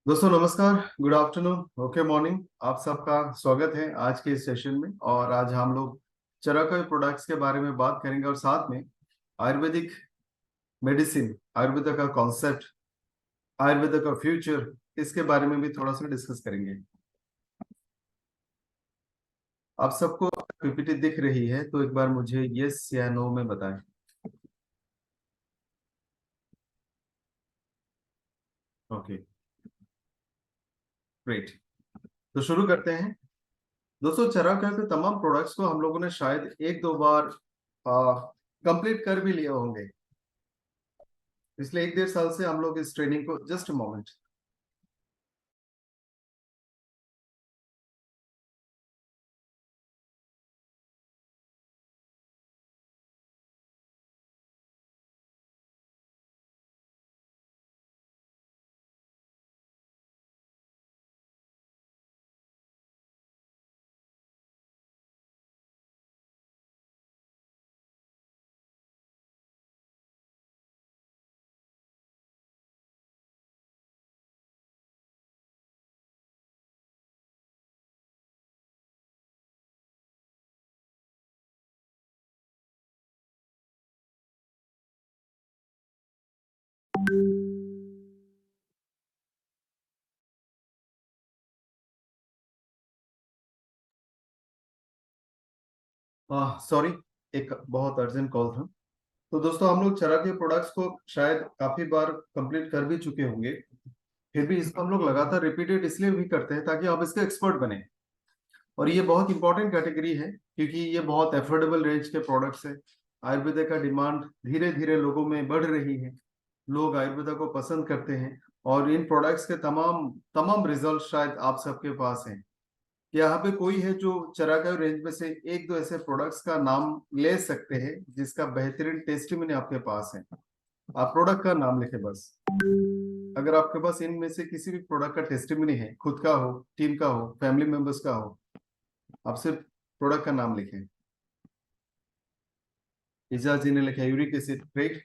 दोस्तों नमस्कार, good afternoon, okay morning. आप सबका स्वागत है आज के इस सेशन में। और आज हम लोग चरक प्रोडक्ट्स के बारे में बात करेंगे और साथ में आयुर्वेदिक मेडिसिन, आयुर्वेद का कॉन्सेप्ट, आयुर्वेद का फ्यूचर, इसके बारे में भी थोड़ा सा डिस्कस करेंगे। आप सबको पीपीटी दिख रही है तो एक बार मुझे यस या नो में बताएं। Okay, great. तो शुरू करते हैं। दोस्तों चरक के तमाम प्रोडक्ट्स को हम लोगों ने शायद एक दो बार कंप्लीट कर भी लिए होंगे। पिछले एक डेढ़ साल से हम लोग इस ट्रेनिंग को, जस्ट मोमेंट, सॉरी, एक बहुत अर्जेंट कॉल था। तो दोस्तों हम लोग चरक के प्रोडक्ट्स को शायद काफी बार कंप्लीट कर भी चुके होंगे। फिर भी इसको हम लोग लगातार रिपीटेड इसलिए भी करते हैं ताकि आप इसके एक्सपर्ट बने। और ये बहुत इंपॉर्टेंट कैटेगरी है क्योंकि ये बहुत एफोर्डेबल रेंज के प्रोडक्ट्स है। आयुर्वेद का डिमांड धीरे धीरे लोगों में बढ़ रही है। लोग आयुर्वेद को पसंद करते हैं और इन प्रोडक्ट्स के तमाम तमाम रिजल्ट शायद आप सबके पास हैं। यहाँ पे कोई है जो चरागांव रेंज में से एक दो ऐसे प्रोडक्ट्स का नाम ले सकते हैं जिसका बेहतरीन टेस्टिमनी आपके पास है? आप प्रोडक्ट का नाम लिखे बस। अगर आपके पास इनमें से किसी भी प्रोडक्ट का टेस्टिमनी है, खुद का हो, टीम का हो, फैमिली मेंबर्स का हो, आप सिर्फ प्रोडक्ट का नाम लिखें। इजाज जी ने लिखा यूरिक एसिड, ग्रेट।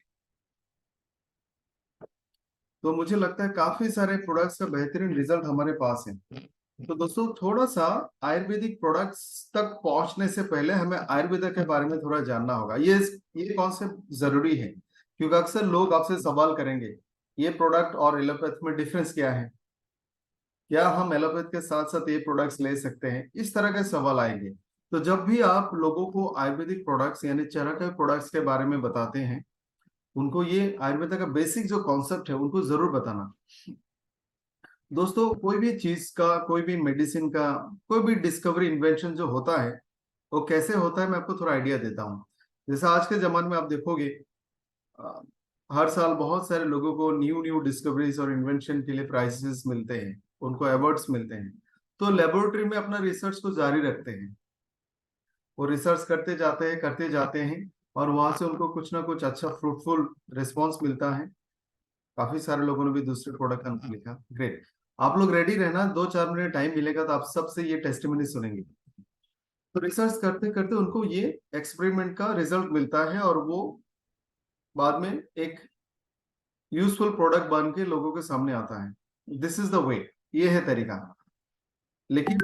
तो मुझे लगता है काफी सारे प्रोडक्ट्स का बेहतरीन रिजल्ट हमारे पास है। तो दोस्तों थोड़ा सा आयुर्वेदिक प्रोडक्ट्स तक पहुंचने से पहले हमें आयुर्वेद के बारे में थोड़ा जानना होगा। ये कॉन्सेप्ट जरूरी है क्योंकि अक्सर लोग आपसे सवाल करेंगे ये प्रोडक्ट और एलोपैथ में डिफरेंस क्या है, क्या हम एलोपैथ के साथ साथ ये प्रोडक्ट्स ले सकते हैं, इस तरह के सवाल आएंगे। तो जब भी आप लोगों को आयुर्वेदिक प्रोडक्ट्स यानी चरक के प्रोडक्ट्स के बारे में बताते हैं, उनको ये आयुर्वेद का बेसिक जो कॉन्सेप्ट है उनको जरूर बताना। दोस्तों कोई भी चीज का, कोई भी मेडिसिन का, कोई भी डिस्कवरी इन्वेंशन जो होता है वो कैसे होता है, मैं आपको थोड़ा आइडिया देता हूँ। जैसे आज के जमाने में आप देखोगे, अ, हर साल बहुत सारे लोगों को न्यू न्यू डिस्कवरीज और इन्वेंशन के लिए प्राइजेस मिलते हैं, उनको अवार्ड्स मिलते हैं। तो लेबोरेटरी में अपना रिसर्च को जारी रखते हैं, वो रिसर्च करते जाते हैं और वहां से उनको कुछ ना कुछ अच्छा फ्रूटफुल रिस्पॉन्स मिलता है। काफी सारे लोगों ने भी दूसरे प्रोडक्ट का नाम लिखा, ग्रेट। आप लोग रेडी रहना, 2-4 मिनट टाइम मिलेगा तो आप सबसे ये टेस्टिमनी सुनेंगे। तो रिसर्च करते करते उनको ये एक्सपेरिमेंट का रिजल्ट मिलता है और वो बाद में एक यूजफुल प्रोडक्ट बन के लोगों के सामने आता है। दिस इज द वे, ये है तरीका। लेकिन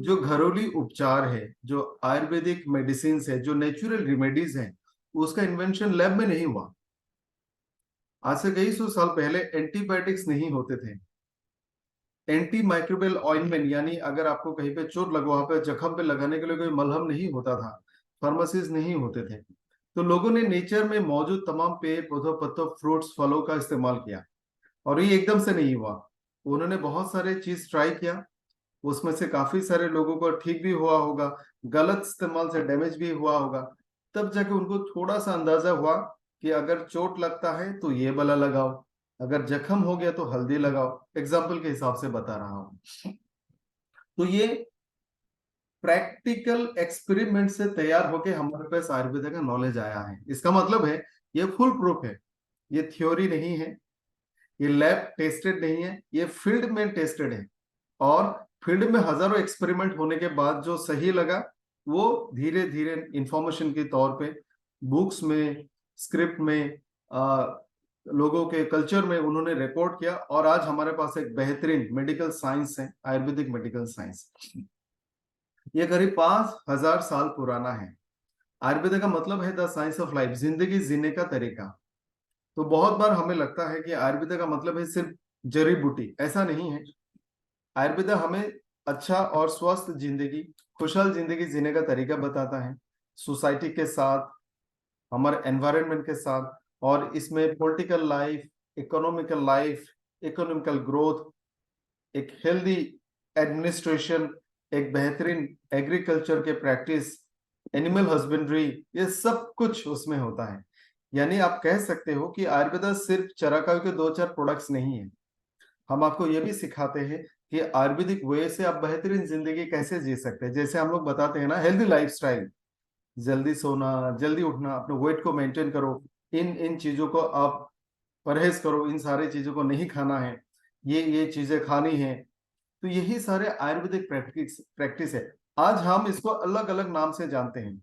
जो घरेलू उपचार है, जो आयुर्वेदिक मेडिसिन है, जो नेचुरल रेमेडीज है, उसका इन्वेंशन लैब में नहीं हुआ। आज से कई सौ साल पहले एंटीबायोटिक्स नहीं होते थे। एंटी माइक्रोबियल ऑइंटमेंट यानी अगर आपको कहीं पे चोट लगा, वहां पे जख्म पे लगाने के लिए कोई मलहम नहीं होता था, फार्मेसीज नहीं होते थे। तो लोगों ने नेचर में मौजूद तमाम पेड़ पौधों, पत्तों, फ्रूट्स, फलों का इस्तेमाल किया। और ये एकदम से नहीं हुआ, उन्होंने बहुत सारे चीज ट्राई किया। उसमें से काफी सारे लोगों को ठीक भी हुआ होगा, गलत इस्तेमाल से डैमेज भी हुआ होगा। तब जाके उनको थोड़ा सा अंदाजा हुआ कि अगर चोट लगता है तो ये वाला लगाओ, अगर जख्म हो गया तो हल्दी लगाओ। एग्जाम्पल के हिसाब से बता रहा हूं। तो ये प्रैक्टिकल एक्सपेरिमेंट से तैयार होके हमारे पास आयुर्वेद का नॉलेज आया है। इसका मतलब है ये फुल प्रूफ है, ये थ्योरी नहीं है, ये लैब टेस्टेड नहीं है, ये फील्ड में टेस्टेड है। और फील्ड में हजारों एक्सपेरिमेंट होने के बाद जो सही लगा वो धीरे धीरे इंफॉर्मेशन के तौर पे बुक्स में, स्क्रिप्ट में, लोगों के कल्चर में उन्होंने रिकॉर्ड किया, और आज हमारे पास एक बेहतरीन मेडिकल साइंस है, आयुर्वेदिक मेडिकल साइंस। ये करीब 5,000 साल पुराना है। आयुर्वेद का मतलब है द साइंस ऑफ लाइफ, जिंदगी जीने का तरीका। तो बहुत बार हमें लगता है कि आयुर्वेद का मतलब है सिर्फ जड़ी बूटी, ऐसा नहीं है। आयुर्वेद हमें अच्छा और स्वस्थ जिंदगी, खुशहाल जिंदगी जीने का तरीका बताता है, सोसाइटी के साथ, हमारे एनवायरनमेंट के साथ। और इसमें political life, economical life, economical growth, एक हेल्दी एडमिनिस्ट्रेशन, एक बेहतरीन एग्रीकल्चर के प्रैक्टिस, एनिमल हस्बेंड्री, ये सब कुछ उसमें होता है। यानी आप कह सकते हो कि आयुर्वेद सिर्फ चरकाओं के दो चार प्रोडक्ट्स नहीं है। हम आपको ये भी सिखाते हैं कि आयुर्वेदिक वे से आप बेहतरीन जिंदगी कैसे जी सकते हैं। जैसे हम लोग बताते हैं ना, हेल्दी लाइफस्टाइल, जल्दी सोना, जल्दी उठना, अपने वेट को मेंटेन करो, इन इन चीजों को आप परहेज करो, इन सारी चीजों को नहीं खाना है, ये चीजें खानी है। तो यही सारे आयुर्वेदिक प्रैक्टिस प्रैक्टिस है। आज हम इसको अलग अलग नाम से जानते हैं।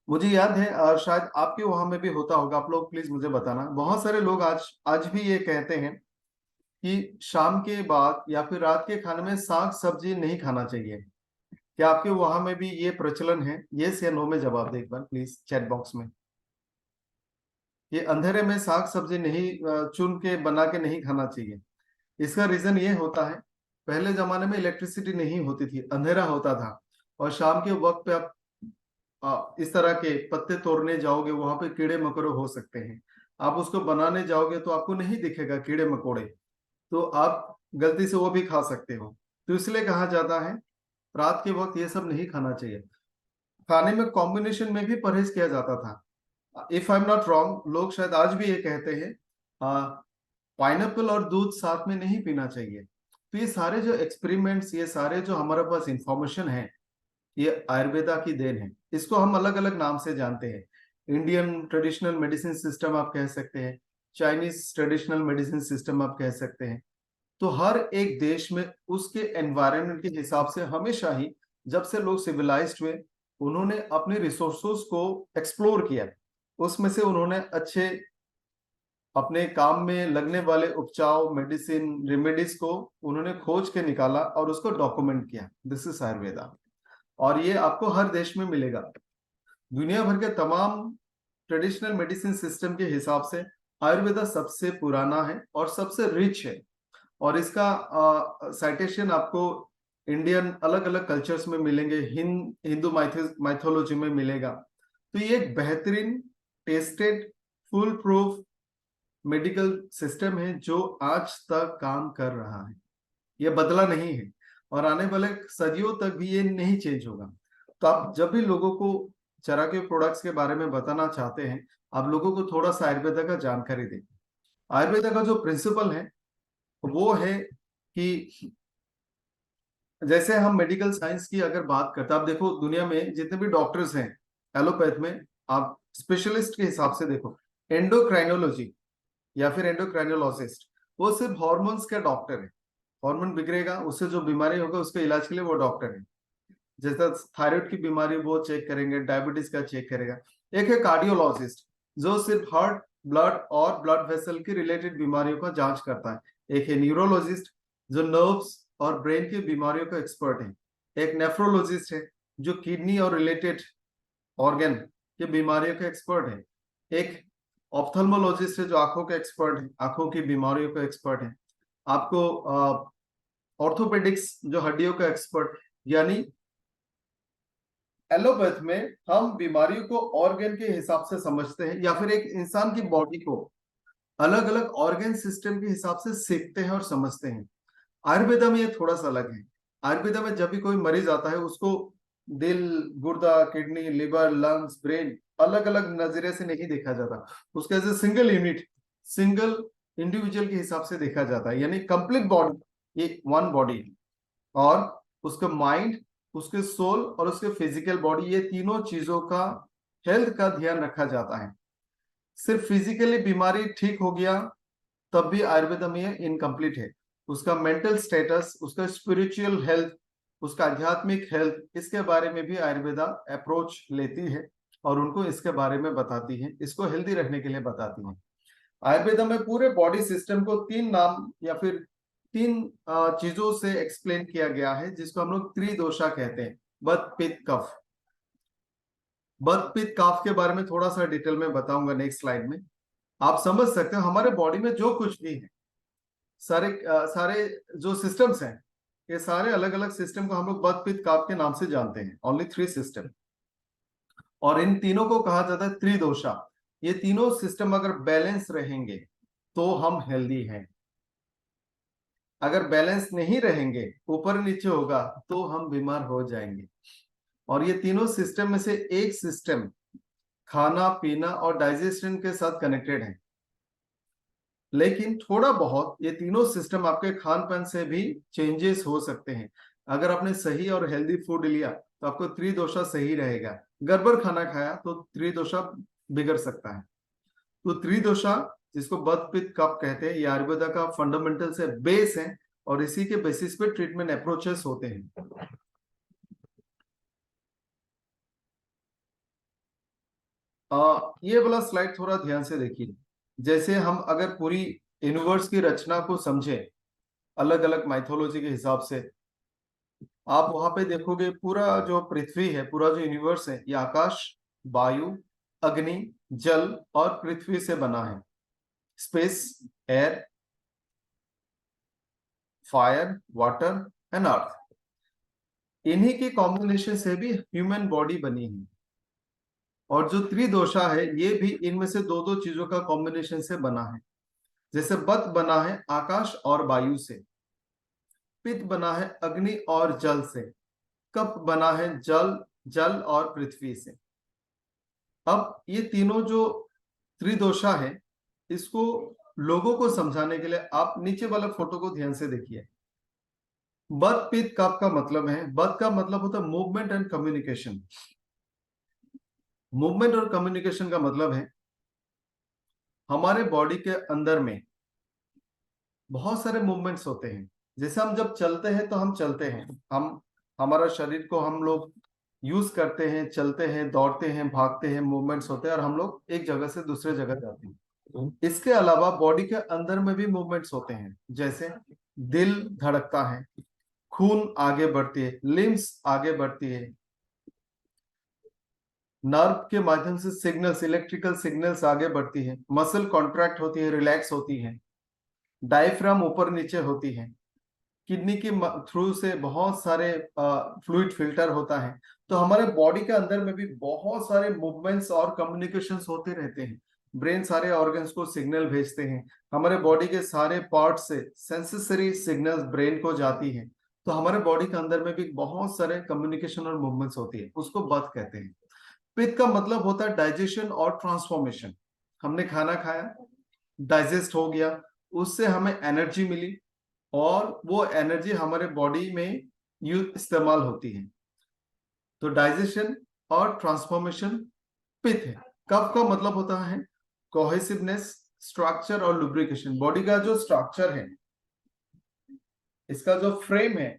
मुझे याद है, शायद आपके वहां में भी होता होगा, आप लोग प्लीज मुझे बताना। बहुत सारे लोग आज आज भी ये कहते हैं कि शाम के बाद या फिर रात के खाने में साग सब्जी नहीं खाना चाहिए। क्या आपके वहां में भी ये प्रचलन है? यस या नो में जवाब दे एक बार प्लीज चैट बॉक्स में। ये अंधेरे में साग सब्जी नहीं, चुन के बना के नहीं खाना चाहिए। इसका रीजन ये होता है, पहले जमाने में इलेक्ट्रिसिटी नहीं होती थी, अंधेरा होता था, और शाम के वक्त पे आप इस तरह के पत्ते तोड़ने जाओगे, वहां पे कीड़े मकोड़े हो सकते हैं। आप उसको बनाने जाओगे तो आपको नहीं दिखेगा कीड़े मकोड़े, तो आप गलती से वो भी खा सकते हो। तो इसलिए कहा जाता है रात के वक्त ये सब नहीं खाना चाहिए। खाने में कॉम्बिनेशन में भी परहेज किया जाता था। If I am not wrong, लोग शायद आज भी ये कहते हैं पाइनएप्पल और दूध साथ में नहीं पीना चाहिए। तो ये सारे जो एक्सपेरिमेंट्स, ये सारे जो हमारे पास इंफॉर्मेशन है, ये आयुर्वेदा की देन है। इसको हम अलग अलग नाम से जानते हैं। इंडियन ट्रेडिशनल मेडिसिन सिस्टम आप कह सकते हैं, चाइनीज ट्रेडिशनल मेडिसिन सिस्टम आप कह सकते हैं। तो हर एक देश में उसके एनवायरनमेंट के हिसाब से हमेशा ही, जब से लोग सिविलाइज्ड हुए, उन्होंने अपने रिसोर्सेज को एक्सप्लोर किया। उसमें से उन्होंने अच्छे अपने काम में लगने वाले उपचार, मेडिसिन, रेमेडीज को उन्होंने खोज के निकाला और उसको डॉक्यूमेंट किया। This is Ayurveda. और ये आपको हर देश में मिलेगा। दुनिया भर के तमाम ट्रेडिशनल मेडिसिन सिस्टम के हिसाब से आयुर्वेदा सबसे पुराना है और सबसे रिच है। और इसका साइटेशन आपको इंडियन अलग अलग कल्चर्स में मिलेंगे, हिंदू माइथोलॉजी में मिलेगा। तो ये एक बेहतरीन, tested, full proof medical system है जो आज तक काम कर रहा है। ये बदला नहीं है, और आने वाले सदियों तक भी ये नहीं चेंज होगा। तो आप जब भी लोगों को चरा के प्रोडक्ट्स के बारे में बताना चाहते हैं, आप लोगों को थोड़ा सा आयुर्वेदा का जानकारी दें। आयुर्वेदा का जो प्रिंसिपल है वो है कि जैसे हम मेडिकल साइंस की अगर बात करते हैं, आप देखो दुनिया में जितने भी डॉक्टर्स हैं एलोपैथ में, आप स्पेशलिस्ट के हिसाब से देखो, एंडोक्राइनोलॉजी या फिर एंडोक्राइनोलॉजिस्ट, वो सिर्फ हॉर्मोन्स का डॉक्टर है। हार्मोन बिगड़ेगा, उससे जो बीमारी होगा उसके इलाज के लिए वो डॉक्टर है। जैसा थायराइड की बीमारी वो चेक करेंगे, डायबिटीज का चेक करेगा। एक है कार्डियोलॉजिस्ट, जो सिर्फ हार्ट, ब्लड और ब्लड वेसल की रिलेटेड बीमारियों का जांच करता है। एक है न्यूरोलॉजिस्ट, जो नर्व्स और ब्रेन की बीमारियों का एक्सपर्ट है। एक नेफ्रोलॉजिस्ट है, जो किडनी और रिलेटेड ऑर्गन के बीमारियों का एक्सपर्ट है। एक ऑप्थेल्मोलॉजिस्ट है, जो आंखों के एक्सपर्ट है, आंखों की बीमारियों का एक्सपर्ट है। आपको ऑर्थोपेडिक्स, जो हड्डियों का एक्सपर्ट। यानी एलोपैथ में हम बीमारियों को ऑर्गन के हिसाब से समझते हैं, या फिर एक इंसान की बॉडी को अलग अलग ऑर्गन सिस्टम के हिसाब से सीखते हैं और समझते हैं। आयुर्वेदा में ये थोड़ा सा अलग है। आयुर्वेदा में जब भी कोई मरीज आता है, उसको दिल, गुर्दा, किडनी, लिवर, लंग्स, ब्रेन अलग अलग नजरिए से नहीं देखा जाता। उसका as a single unit, single individual के हिसाब से देखा जाता है। यानी कंप्लीट बॉडी, ये वन बॉडी, और उसका माइंड, उसके सोल और उसके फिजिकल बॉडी, ये तीनों चीजों का हेल्थ का ध्यान रखा जाता है। सिर्फ फिजिकली बीमारी ठीक हो गया तब भी आयुर्वेदा में इनकम्प्लीट है। उसका मेंटल स्टेटस, उसका स्पिरिचुअल हेल्थ, उसका आध्यात्मिक हेल्थ, इसके बारे में भी आयुर्वेदा अप्रोच लेती है और उनको इसके बारे में बताती है, इसको हेल्दी रखने के लिए बताती है। आयुर्वेदा में पूरे बॉडी सिस्टम को 3 नाम या फिर 3 चीजों से एक्सप्लेन किया गया है, जिसको हम लोग त्रिदोषा कहते हैं। बत पित्त कफ। बत पित्त कफ के बारे में थोड़ा सा डिटेल में बताऊंगा नेक्स्ट स्लाइड में। आप समझ सकते हो हमारे बॉडी में जो कुछ भी है, सारे जो सिस्टम्स हैं, ये सारे अलग अलग सिस्टम को हम लोग बत पित्त कफ के नाम से जानते हैं। ओनली 3 सिस्टम, और इन तीनों को कहा जाता है त्रिदोषा। ये तीनों सिस्टम अगर बैलेंस रहेंगे तो हम हेल्दी हैं। अगर बैलेंस नहीं रहेंगे, ऊपर नीचे होगा, तो हम बीमार हो जाएंगे। और ये तीनों सिस्टम में से एक सिस्टम खाना पीना और डाइजेशन के साथ कनेक्टेड है। लेकिन थोड़ा बहुत ये तीनों सिस्टम आपके खान पान से भी चेंजेस हो सकते हैं। अगर आपने सही और हेल्दी फूड लिया तो आपको त्रिदोषा सही रहेगा। गड़बड़ खाना खाया तो त्रिदोषा बिगड़ सकता है। तो त्रिदोषा, जिसको बत पित्त कफ कहते हैं, ये आयुर्वेदा का फंडामेंटल से बेस है, और इसी के बेसिस पे ट्रीटमेंट अप्रोचेस होते हैं। ये वाला स्लाइड थोड़ा ध्यान से देखिए। जैसे हम अगर पूरी यूनिवर्स की रचना को समझे अलग अलग माइथोलॉजी के हिसाब से, आप वहां पे देखोगे पूरा जो पृथ्वी है, पूरा जो यूनिवर्स है, ये आकाश, वायु, अग्नि, जल और पृथ्वी से बना है। Space, air, fire, water and earth. इन्हीं के कॉम्बिनेशन से भी ह्यूमन बॉडी बनी है। और जो त्रिदोषा है, ये भी इनमें से दो दो चीजों का कॉम्बिनेशन से बना है। जैसे बत बना है आकाश और वायु से, पित्त बना है अग्नि और जल से, कफ बना है जल जल और पृथ्वी से। अब ये तीनों जो त्रिदोषा है, इसको लोगों को समझाने के लिए आप नीचे वाला फोटो को ध्यान से देखिए। बत पित्त कफ का मतलब है, बत का मतलब होता है मूवमेंट एंड कम्युनिकेशन। मूवमेंट और कम्युनिकेशन का मतलब है हमारे बॉडी के अंदर में बहुत सारे मूवमेंट्स होते हैं। जैसे हम जब चलते हैं तो हम चलते हैं, हम हमारा शरीर को हम लोग यूज करते हैं, चलते हैं, दौड़ते हैं, भागते हैं, मूवमेंट्स होते हैं, और हम लोग एक जगह से दूसरे जगह जाते हैं। इसके अलावा बॉडी के अंदर में भी मूवमेंट्स होते हैं। जैसे दिल धड़कता है, खून आगे बढ़ती है, लिम्स आगे बढ़ती है, नर्व के माध्यम से सिग्नल्स, इलेक्ट्रिकल सिग्नल्स आगे बढ़ती है, मसल कॉन्ट्रैक्ट होती है, रिलैक्स होती है, डायफ्राम ऊपर नीचे होती है, किडनी के थ्रू से बहुत सारे फ्लूइड फिल्टर होता है। तो हमारे बॉडी के अंदर में भी बहुत सारे मूवमेंट्स और कम्युनिकेशंस होते रहते हैं। ब्रेन सारे ऑर्गन्स को सिग्नल भेजते हैं, हमारे बॉडी के सारे पार्ट से सेंसरी सिग्नल्स ब्रेन को जाती है। तो हमारे बॉडी के अंदर में भी बहुत सारे कम्युनिकेशन और मूवमेंट्स होती है, उसको बत कहते हैं। पित्त का मतलब होता है डाइजेशन और ट्रांसफॉर्मेशन। हमने खाना खाया, डाइजेस्ट हो गया, उससे हमें एनर्जी मिली, और वो एनर्जी हमारे बॉडी में इस्तेमाल होती है। तो डाइजेशन और ट्रांसफॉर्मेशन पित्त है। कफ का मतलब होता है कोहेसिवनेस, स्ट्रक्चर और लुब्रिकेशन। बॉडी का जो स्ट्रक्चर है, इसका जो फ्रेम है,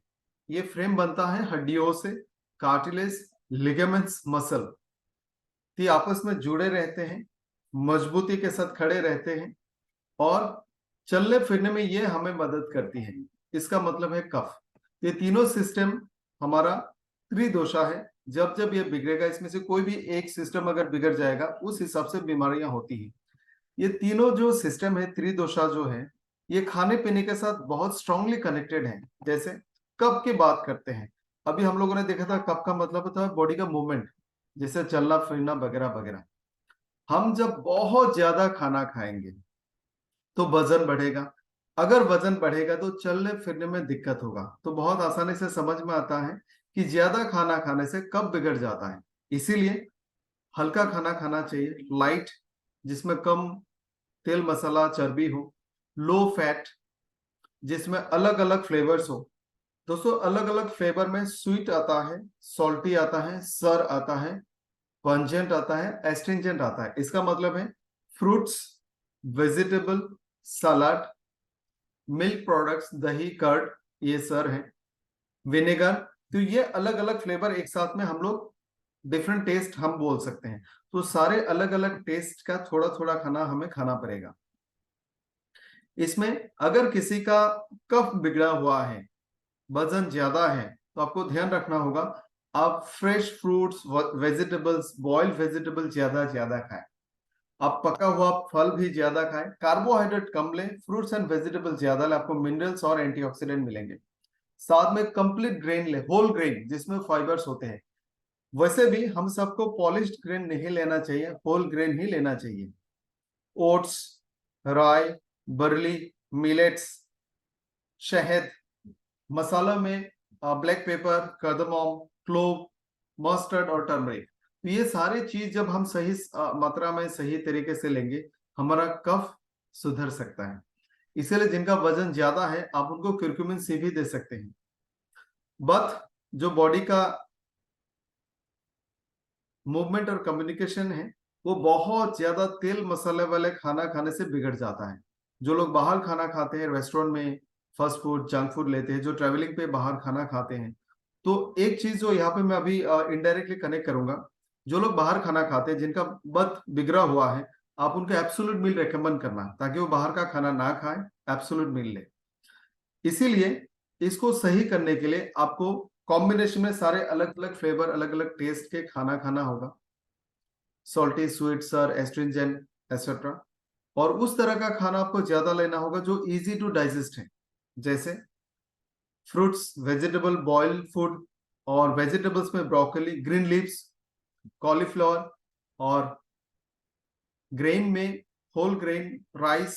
ये फ्रेम बनता है हड्डियों से, कार्टिलेज, लिगामेंट्स, मसल। ये आपस में जुड़े रहते हैं, मजबूती के साथ खड़े रहते हैं, और चलने फिरने में ये हमें मदद करती है। इसका मतलब है कफ। ये तीनों सिस्टम हमारा त्रिदोषा है। जब जब ये बिगड़ेगा, इसमें से कोई भी एक सिस्टम अगर बिगड़ जाएगा, उस हिसाब से बीमारियां होती हैं। ये तीनों जो सिस्टम है, त्रिदोषा जो है, ये खाने पीने के साथ बहुत स्ट्रांगली कनेक्टेड है। जैसे कफ की बात करते हैं, अभी हम लोगों ने देखा था कफ का मतलब होता है बॉडी का मूवमेंट, जैसे चलना फिरना वगैरह वगैरह। हम जब बहुत ज्यादा खाना खाएंगे तो वजन बढ़ेगा। अगर वजन बढ़ेगा तो चलने फिरने में दिक्कत होगा। तो बहुत आसानी से समझ में आता है कि ज्यादा खाना खाने से कब बिगड़ जाता है। इसीलिए हल्का खाना खाना चाहिए, लाइट, जिसमें कम तेल मसाला चर्बी हो, लो फैट, जिसमें अलग अलग फ्लेवर्स हो। दोस्तों, अलग अलग फ्लेवर में स्वीट आता है, सॉल्टी आता है, सर आता है, पंजेंट आता है, एस्ट्रिंजेंट आता है। इसका मतलब है फ्रूट्स, वेजिटेबल, सलाद, मिल्क प्रोडक्ट्स, दही, कर्ड, ये सर है, विनेगर। तो ये अलग अलग फ्लेवर एक साथ में हम लोग डिफरेंट टेस्ट हम बोल सकते हैं। तो सारे अलग अलग टेस्ट का थोड़ा थोड़ा खाना हमें खाना पड़ेगा। इसमें अगर किसी का कफ बिगड़ा हुआ है, वजन ज्यादा है, तो आपको ध्यान रखना होगा आप fresh fruits, vegetables, boiled vegetable ज्यादा खाएं। आप पका हुआ फल भी ज्यादा खाएं, कार्बोहाइड्रेट कम लें, फ्रूट्स एंड वेजिटेबल ज्यादा लें, आपको मिनरल्स और एंटीऑक्सीडेंट मिलेंगे। साथ में कंप्लीट ग्रेन ले, होल ग्रेन जिसमें फाइबर्स होते हैं। वैसे भी हम सबको पॉलिश्ड ग्रेन नहीं लेना चाहिए, होल ग्रेन ही लेना चाहिए। ओट्स, राई, बर्ली, मिलेट्स, शहद, मसाला में black pepper, cardamom, clove, mustard और टर्मरिक। तो ये सारी चीज जब हम सही मात्रा में सही तरीके से लेंगे, हमारा कफ सुधर सकता है। इसीलिए जिनका वजन ज्यादा है, आप उनको क्यूरक्यूमिन सी भी दे सकते हैं। बट जो बॉडी का मूवमेंट और कम्युनिकेशन है, वो बहुत ज्यादा तेल मसाले वाले खाना खाने से बिगड़ जाता है। जो लोग बाहर खाना खाते हैं, रेस्टोरेंट में फास्ट फूड, जंक फूड लेते हैं, जो ट्रेवलिंग पे बाहर खाना खाते हैं, तो एक चीज जो यहाँ पे मैं अभी इनडायरेक्टली कनेक्ट करूंगा, जो लोग बाहर खाना खाते हैं, जिनका बत बिगड़ा हुआ है, आप उनको एब्सोल्यूट मील रेकमेंड करना, ताकि वो बाहर का खाना ना खाएं, एब्सोल्यूट मील ले। इसीलिए इसको सही करने के लिए आपको कॉम्बिनेशन में सारे अलग अलग फ्लेवर, अलग अलग टेस्ट के खाना खाना होगा, salty, sweet, sir, astringent, etcetera. और उस तरह का खाना आपको ज्यादा लेना होगा जो इजी टू डाइजेस्ट है, जैसे फ्रूट्स, वेजिटेबल, बॉइल्ड फूड, और वेजिटेबल्स में ब्रोकली, ग्रीन लीव्स, कॉलीफ्लावर, और ग्रेन में होल ग्रेन राइस।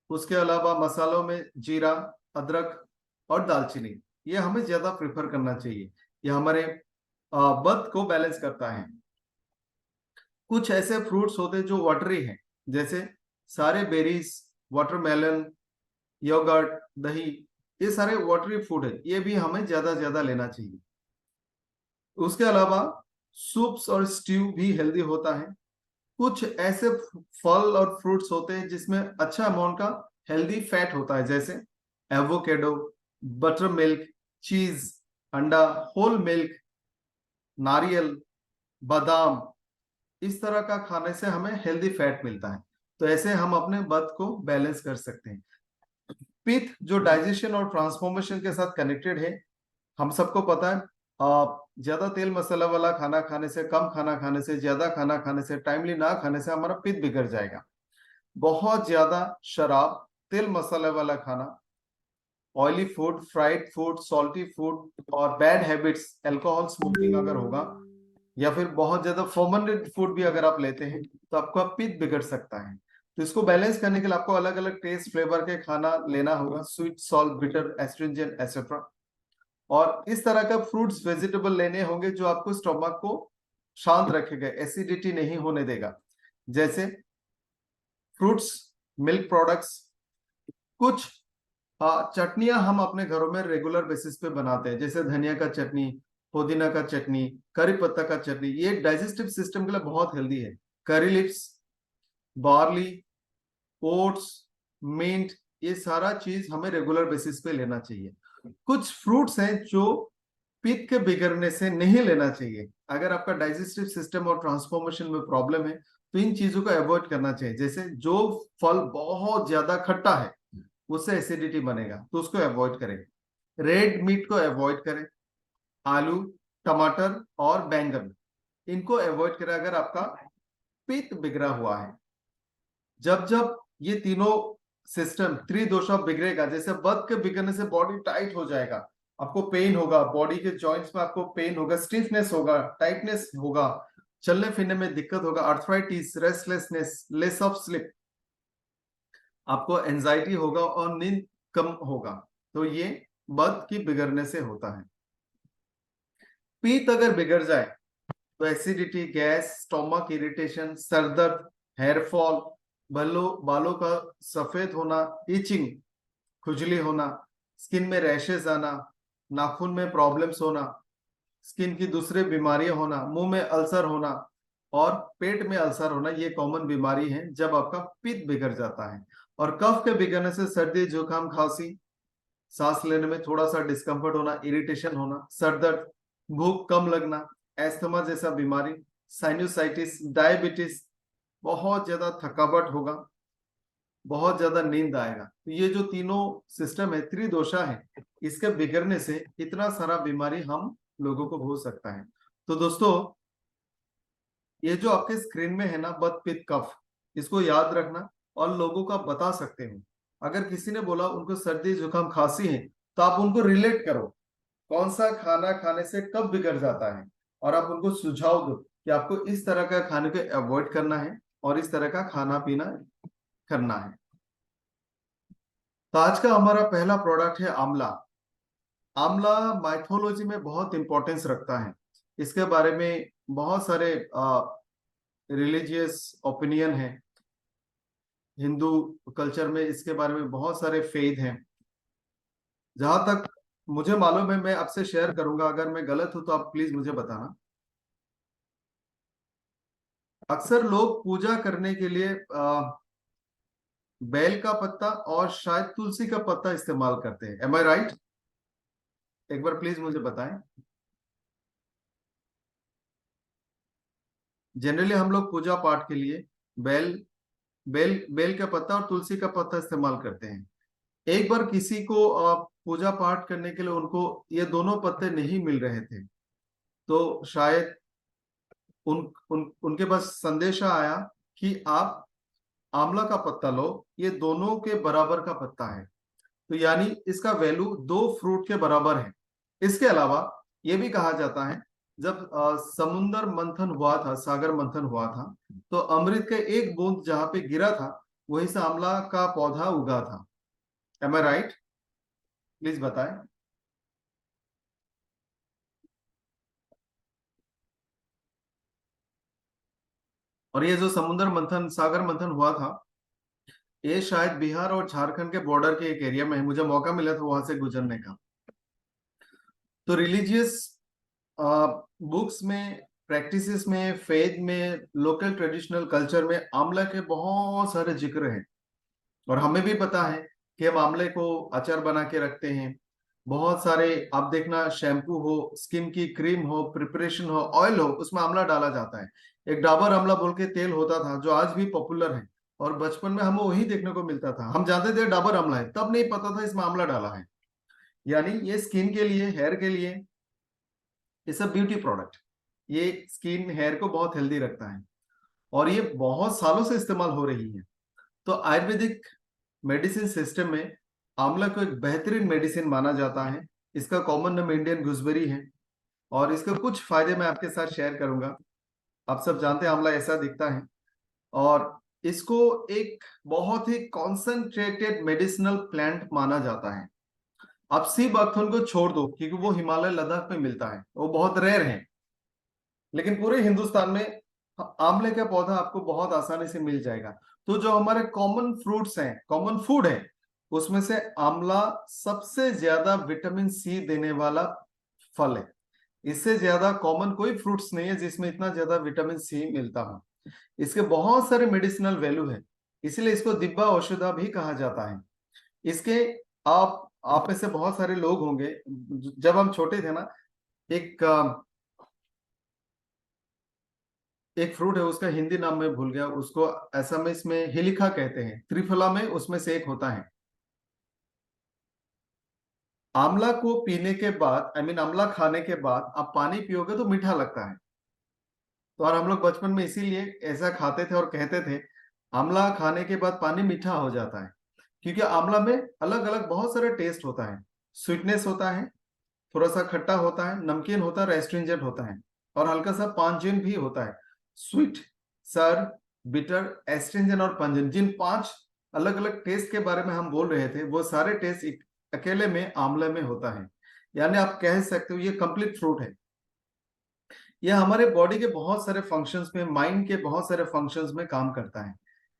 उसके अलावा मसालों में जीरा, अदरक और दालचीनी, ये हमें ज्यादा प्रेफर करना चाहिए। ये हमारे बत को बैलेंस करता है। कुछ ऐसे फ्रूट्स होते हैं जो वाटरी हैं, जैसे सारे बेरीज, वाटरमेलन, योगर्ट, दही, ये सारे वाटरी फूड है, ये भी हमें ज्यादा लेना चाहिए। उसके अलावा सूप्स और स्ट्यू भी हेल्दी होता है। कुछ ऐसे फल और फ्रूट्स होते हैं जिसमें अच्छा अमाउंट का हेल्दी फैट होता है, जैसे एवोकेडो, बटर मिल्क, चीज, अंडा, होल मिल्क, नारियल, बादाम। इस तरह का खाने से हमें हेल्दी फैट मिलता है। तो ऐसे हम अपने बत को बैलेंस कर सकते हैं। पित्त जो डाइजेशन और ट्रांसफॉर्मेशन के साथ कनेक्टेड है, हम सबको पता है। ज्यादा तेल मसाला वाला खाना खाने से, कम खाना खाने से, ज्यादा खाना खाने से, टाइमली ना खाने से हमारा पित्त बिगड़ जाएगा। बहुत ज्यादा शराब, तेल मसाला वाला खाना, oily food, fried food, salty food और बैड हैबिट्स, अल्कोहल, स्मोकिंग अगर होगा, या फिर बहुत ज्यादा फर्मेंटेड फूड भी अगर आप लेते हैं, तो आपका पित्त बिगड़ सकता है। तो इसको बैलेंस करने के लिए आपको अलग अलग टेस्ट फ्लेवर के खाना लेना होगा, sweet, salt, bitter, astringent, etcetera. और इस तरह का फ्रूट्स, वेजिटेबल लेने होंगे जो आपको स्टमक को शांत रखेगा, एसिडिटी नहीं होने देगा, जैसे फ्रूट्स, मिल्क प्रोडक्ट्स। कुछ चटनियां हम अपने घरों में रेगुलर बेसिस पे बनाते हैं, जैसे धनिया का चटनी, पुदीना का चटनी, करी पत्ता का चटनी, ये डाइजेस्टिव सिस्टम के लिए बहुत हेल्दी है। करी लिप्स, बार्ली, ओट्स, मिंट, ये सारा चीज हमें रेगुलर बेसिस पे लेना चाहिए। कुछ फ्रूट्स हैं जो पित्त के बिगड़ने से नहीं लेना चाहिए। अगर आपका डाइजेस्टिव सिस्टम और ट्रांसफॉर्मेशन में प्रॉब्लम है, तो इन चीजों को अवॉइड करना चाहिए। जैसे जो फल बहुत ज्यादा खट्टा है, उससे एसिडिटी बनेगा, तो उसको अवॉइड करें। रेड मीट को अवॉइड करें। आलू, टमाटर और बैंगन, इनको अवॉइड करें अगर आपका पित्त बिगड़ा हुआ है। जब जब ये तीनों सिस्टम त्रिदोषा बिगड़ेगा, जैसे बद के बिगड़ने से बॉडी टाइट हो जाएगा, आपको पेन होगा, बॉडी के जॉइंट्स में आपको पेन होगा, स्टिफनेस होगा, टाइटनेस होगा, चलने फिरने में दिक्कत होगा, arthritis, restlessness, less of slip, आपको एंजाइटी होगा और नींद कम होगा। तो ये बद की बिगड़ने से होता है। पीत अगर बिगड़ जाए तो एसिडिटी, गैस, स्टोमक इरिटेशन, सरदर्द, हेयर फॉल, बालों का सफेद होना, इचिंग, खुजली होना, स्किन में रैशेस आना, नाखून में प्रॉब्लम्स होना, स्किन की दूसरी बीमारियां होना, मुंह में अल्सर होना और पेट में अल्सर होना, ये कॉमन बीमारी है जब आपका पित्त बिगड़ जाता है। और कफ के बिगड़ने से सर्दी, जुकाम, खांसी, सांस लेने में थोड़ा सा डिस्कम्फर्ट होना, इरिटेशन होना, सरदर्द, भूख कम लगना, एस्थमा जैसा बीमारी, साइनोसाइटिस, डायबिटीज, बहुत ज्यादा थकावट होगा, बहुत ज्यादा नींद आएगा। तो ये जो तीनों सिस्टम है, त्रिदोषा है, इसके बिगड़ने से इतना सारा बीमारी हम लोगों को हो सकता है। तो दोस्तों, ये जो आपके स्क्रीन में है ना, बत पित्त कफ, इसको याद रखना और लोगों का बता सकते हो। अगर किसी ने बोला उनको सर्दी जुकाम खांसी है, तो आप उनको रिलेट करो कौन सा खाना खाने से कब बिगड़ जाता है, और आप उनको सुझाव दो कि आपको इस तरह का खाने को अवॉइड करना है और इस तरह का खाना पीना करना है। तो आज का हमारा पहला प्रोडक्ट है आंवला। आंवला माइथोलॉजी में बहुत इंपॉर्टेंस रखता है। इसके बारे में बहुत सारे रिलीजियस ओपिनियन है। हिंदू कल्चर में इसके बारे में बहुत सारे फेथ हैं। जहां तक मुझे मालूम है मैं आपसे शेयर करूंगा, अगर मैं गलत हूं तो आप प्लीज मुझे बताना। अक्सर लोग पूजा करने के लिए बेल का पत्ता और शायद तुलसी का पत्ता इस्तेमाल करते हैं। एम आई राइट? एक बार प्लीज मुझे बताएं। जनरली हम लोग पूजा पाठ के लिए बेल बेल का पत्ता और तुलसी का पत्ता इस्तेमाल करते हैं। एक बार किसी को पूजा पाठ करने के लिए उनको ये दोनों पत्ते नहीं मिल रहे थे, तो शायद उनके पास संदेशा आया कि आप आंवला का पत्ता लो, ये दोनों के बराबर का पत्ता है। तो यानी इसका वैल्यू दो फ्रूट के बराबर है। इसके अलावा यह भी कहा जाता है, जब समुद्र मंथन हुआ था, सागर मंथन हुआ था, तो अमृत के एक बूंद जहां पे गिरा था, वहीं से आंवला का पौधा उगा था। M I right? प्लीज बताएं। और ये जो समुद्र मंथन, सागर मंथन हुआ था, ये शायद बिहार और झारखंड के बॉर्डर के एक एरिया में है। मुझे मौका मिला था वहां से गुजरने का। तो रिलीजियस बुक्स में, प्रैक्टिसेस में, फेथ में, लोकल ट्रेडिशनल कल्चर में आंवला के बहुत सारे जिक्र हैं। और हमें भी पता है कि हम आंवले को अचार बना के रखते हैं। बहुत सारे, आप देखना, शैम्पू हो, स्किन की क्रीम हो, प्रिपरेशन हो, ऑयल हो, उसमें आंवला डाला जाता है। एक डाबर आंवला बोल के तेल होता था जो आज भी पॉपुलर है, और बचपन में हमें वही देखने को मिलता था। हम जानते थे डाबर आंवला है, तब नहीं पता था इसमें आंवला डाला है। यानी ये स्किन के लिए, हेयर के लिए, ये सब ब्यूटी प्रोडक्ट, ये स्किन हेयर को बहुत हेल्दी रखता है, और ये बहुत सालों से इस्तेमाल हो रही है। तो आयुर्वेदिक मेडिसिन सिस्टम में आंवला को एक बेहतरीन मेडिसिन माना जाता है। इसका कॉमन नेम इंडियन गूसबेरी है, और इसके कुछ फायदे मैं आपके साथ शेयर करूंगा। आप सब जानते हैं आंवला ऐसा दिखता है, और इसको एक बहुत ही कॉन्सेंट्रेटेड मेडिसिनल प्लांट माना जाता है। आप सी बकथुन को छोड़ दो, क्योंकि वो हिमालय लद्दाख में मिलता है, वो बहुत रेयर है। लेकिन पूरे हिंदुस्तान में आंवले का पौधा आपको बहुत आसानी से मिल जाएगा। तो जो हमारे कॉमन फ्रूट्स हैं, कॉमन फूड है, उसमें से आंवला सबसे ज्यादा विटामिन सी देने वाला फल है। इससे ज्यादा कॉमन कोई फ्रूट्स नहीं है जिसमें इतना ज्यादा विटामिन सी मिलता हो। इसके बहुत सारे मेडिसिनल वैल्यू है, इसलिए इसको दिव्य औषधा भी कहा जाता है। इसके, आप में से बहुत सारे लोग होंगे, जब हम छोटे थे ना, एक एक फ्रूट है, उसका हिंदी नाम मैं भूल गया उसको, असमिस में हिलिखा कहते हैं, त्रिफला में उसमें से एक होता है। आंवला को पीने के बाद, आई मीन आंवला खाने के बाद आप पानी पियोगे तो मीठा लगता है। तो और हम लोग बचपन में इसीलिए ऐसा खाते थे और कहते थे आंवला खाने के बाद पानी मीठा हो जाता है, क्योंकि आंवला में अलग अलग बहुत सारे टेस्ट होता है। स्वीटनेस होता है, थोड़ा सा खट्टा होता है, नमकीन होता है, एस्ट्रिंजेंट होता है, और हल्का सा पांचेन भी होता है। स्वीट, सर, बिटर, एस्ट्रिंजेंट और पंजन, जिन पांच अलग अलग टेस्ट के बारे में हम बोल रहे थे, वो सारे टेस्ट अकेले में आंवले में होता है। यानी आप कह सकते हो ये कंप्लीट फ्रूट है। यह हमारे बॉडी के बहुत सारे फंक्शंस में, माइंड के बहुत सारे फंक्शंस में काम करता है।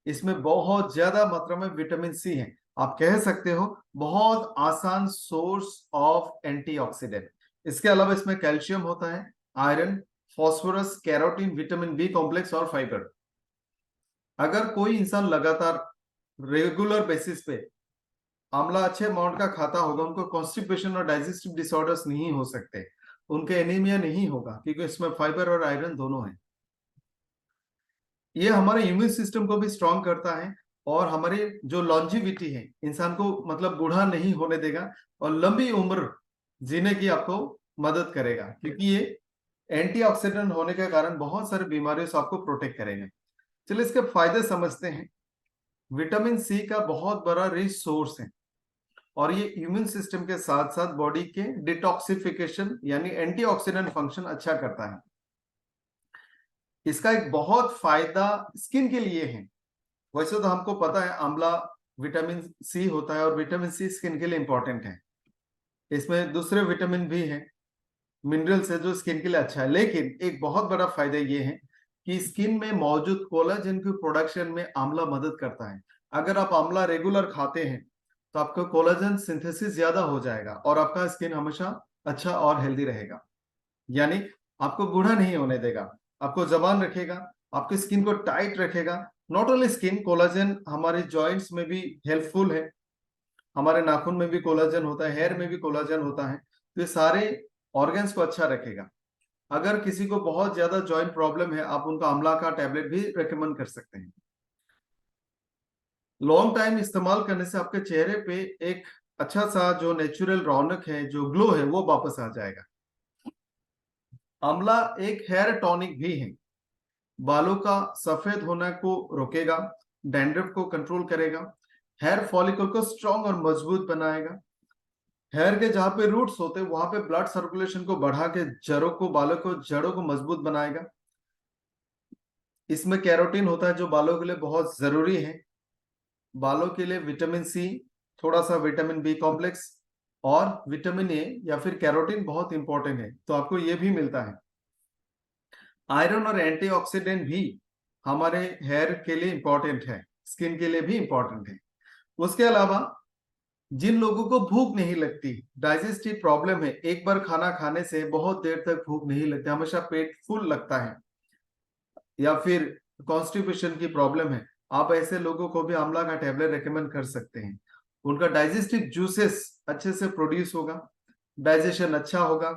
इसमें बहुत ज्यादा मात्रा में विटामिन सी है। आप कह सकते हो बहुत आसान सोर्स ऑफ एंटीऑक्सीडेंट। इसके अलावा इसमें कैल्शियम होता है, iron, phosphorus, carotene, vitamin B complex और फाइबर। अगर कोई इंसान लगातार रेगुलर बेसिस पे आंवला अच्छे अमाउंट का खाता होगा, उनको कॉन्स्टिपेशन और डाइजेस्टिव डिसऑर्डर्स नहीं हो सकते, उनके एनीमिया नहीं होगा, क्योंकि इसमें फाइबर और आयरन दोनों है। ये हमारे इम्यून सिस्टम को भी स्ट्रांग करता है, और हमारी जो लॉन्जिविटी है, इंसान को मतलब बूढ़ा नहीं होने देगा और लंबी उम्र जीने की आपको मदद करेगा, क्योंकि ये एंटीऑक्सीडेंट होने के कारण बहुत सारी बीमारियों से आपको प्रोटेक्ट करेगा। चलिए इसके फायदे समझते हैं। विटामिन सी का बहुत बड़ा रिच सोर्स है और ये इम्यून सिस्टम के साथ साथ बॉडी के डिटॉक्सिफिकेशन यानी एंटीऑक्सीडेंट फंक्शन अच्छा करता है। इसका एक बहुत फायदा स्किन के लिए है। वैसे तो हमको पता है आंवला विटामिन सी होता है और विटामिन सी स्किन के लिए इंपॉर्टेंट है। इसमें दूसरे विटामिन भी हैं, मिनरल्स है जो स्किन के लिए अच्छा है, लेकिन एक बहुत बड़ा फायदा ये है कि स्किन में मौजूद कोलाजन की प्रोडक्शन में आंवला मदद करता है। अगर आप आंवला रेगुलर खाते हैं तो आपका कोलाजन सिंथेसिस ज्यादा हो जाएगा और आपका स्किन हमेशा अच्छा और हेल्दी रहेगा, यानी आपको बूढ़ा नहीं होने देगा, आपको जवान रखेगा, आपकी स्किन को टाइट रखेगा। नॉट ओनली स्किन, कोलाजन हमारे जॉइंट्स में भी हेल्पफुल है, हमारे नाखून में भी कोलाजन होता है, हेयर में भी कोलाजन होता है, तो ये सारे ऑर्गन्स को अच्छा रखेगा। अगर किसी को बहुत ज्यादा जॉइंट प्रॉब्लम है, आप उनको आंवला का टैबलेट भी रेकमेंड कर सकते हैं। लॉन्ग टाइम इस्तेमाल करने से आपके चेहरे पे एक अच्छा सा जो नेचुरल रौनक है, जो ग्लो है, वो वापस आ जाएगा। आंवला एक हेयर टॉनिक भी है, बालों का सफेद होने को रोकेगा, डैंड्रफ को कंट्रोल करेगा, हेयर फॉलिकल को स्ट्रॉन्ग और मजबूत बनाएगा। हेयर के जहां पे रूट्स होते हैं वहां पे ब्लड सर्कुलेशन को बढ़ा के जड़ों को, बालों को, जड़ों को मजबूत बनाएगा। इसमें कैरोटीन होता है जो बालों के लिए बहुत जरूरी है। बालों के लिए विटामिन सी, थोड़ा सा विटामिन बी कॉम्प्लेक्स और विटामिन ए या फिर कैरोटीन बहुत इंपॉर्टेंट है, तो आपको ये भी मिलता है। आयरन और एंटीऑक्सीडेंट भी हमारे हेयर के लिए इंपॉर्टेंट है, स्किन के लिए भी इंपॉर्टेंट है। उसके अलावा जिन लोगों को भूख नहीं लगती, डाइजेस्टिव प्रॉब्लम है, एक बार खाना खाने से बहुत देर तक भूख नहीं लगती, हमेशा पेट फुल लगता है, या फिर कॉन्स्टिपेशन की प्रॉब्लम है, आप ऐसे लोगों को भी आंवला का टैबलेट रेकमेंड कर सकते हैं। उनका डाइजेस्टिव जूसेस अच्छे से प्रोड्यूस होगा, डाइजेशन अच्छा होगा,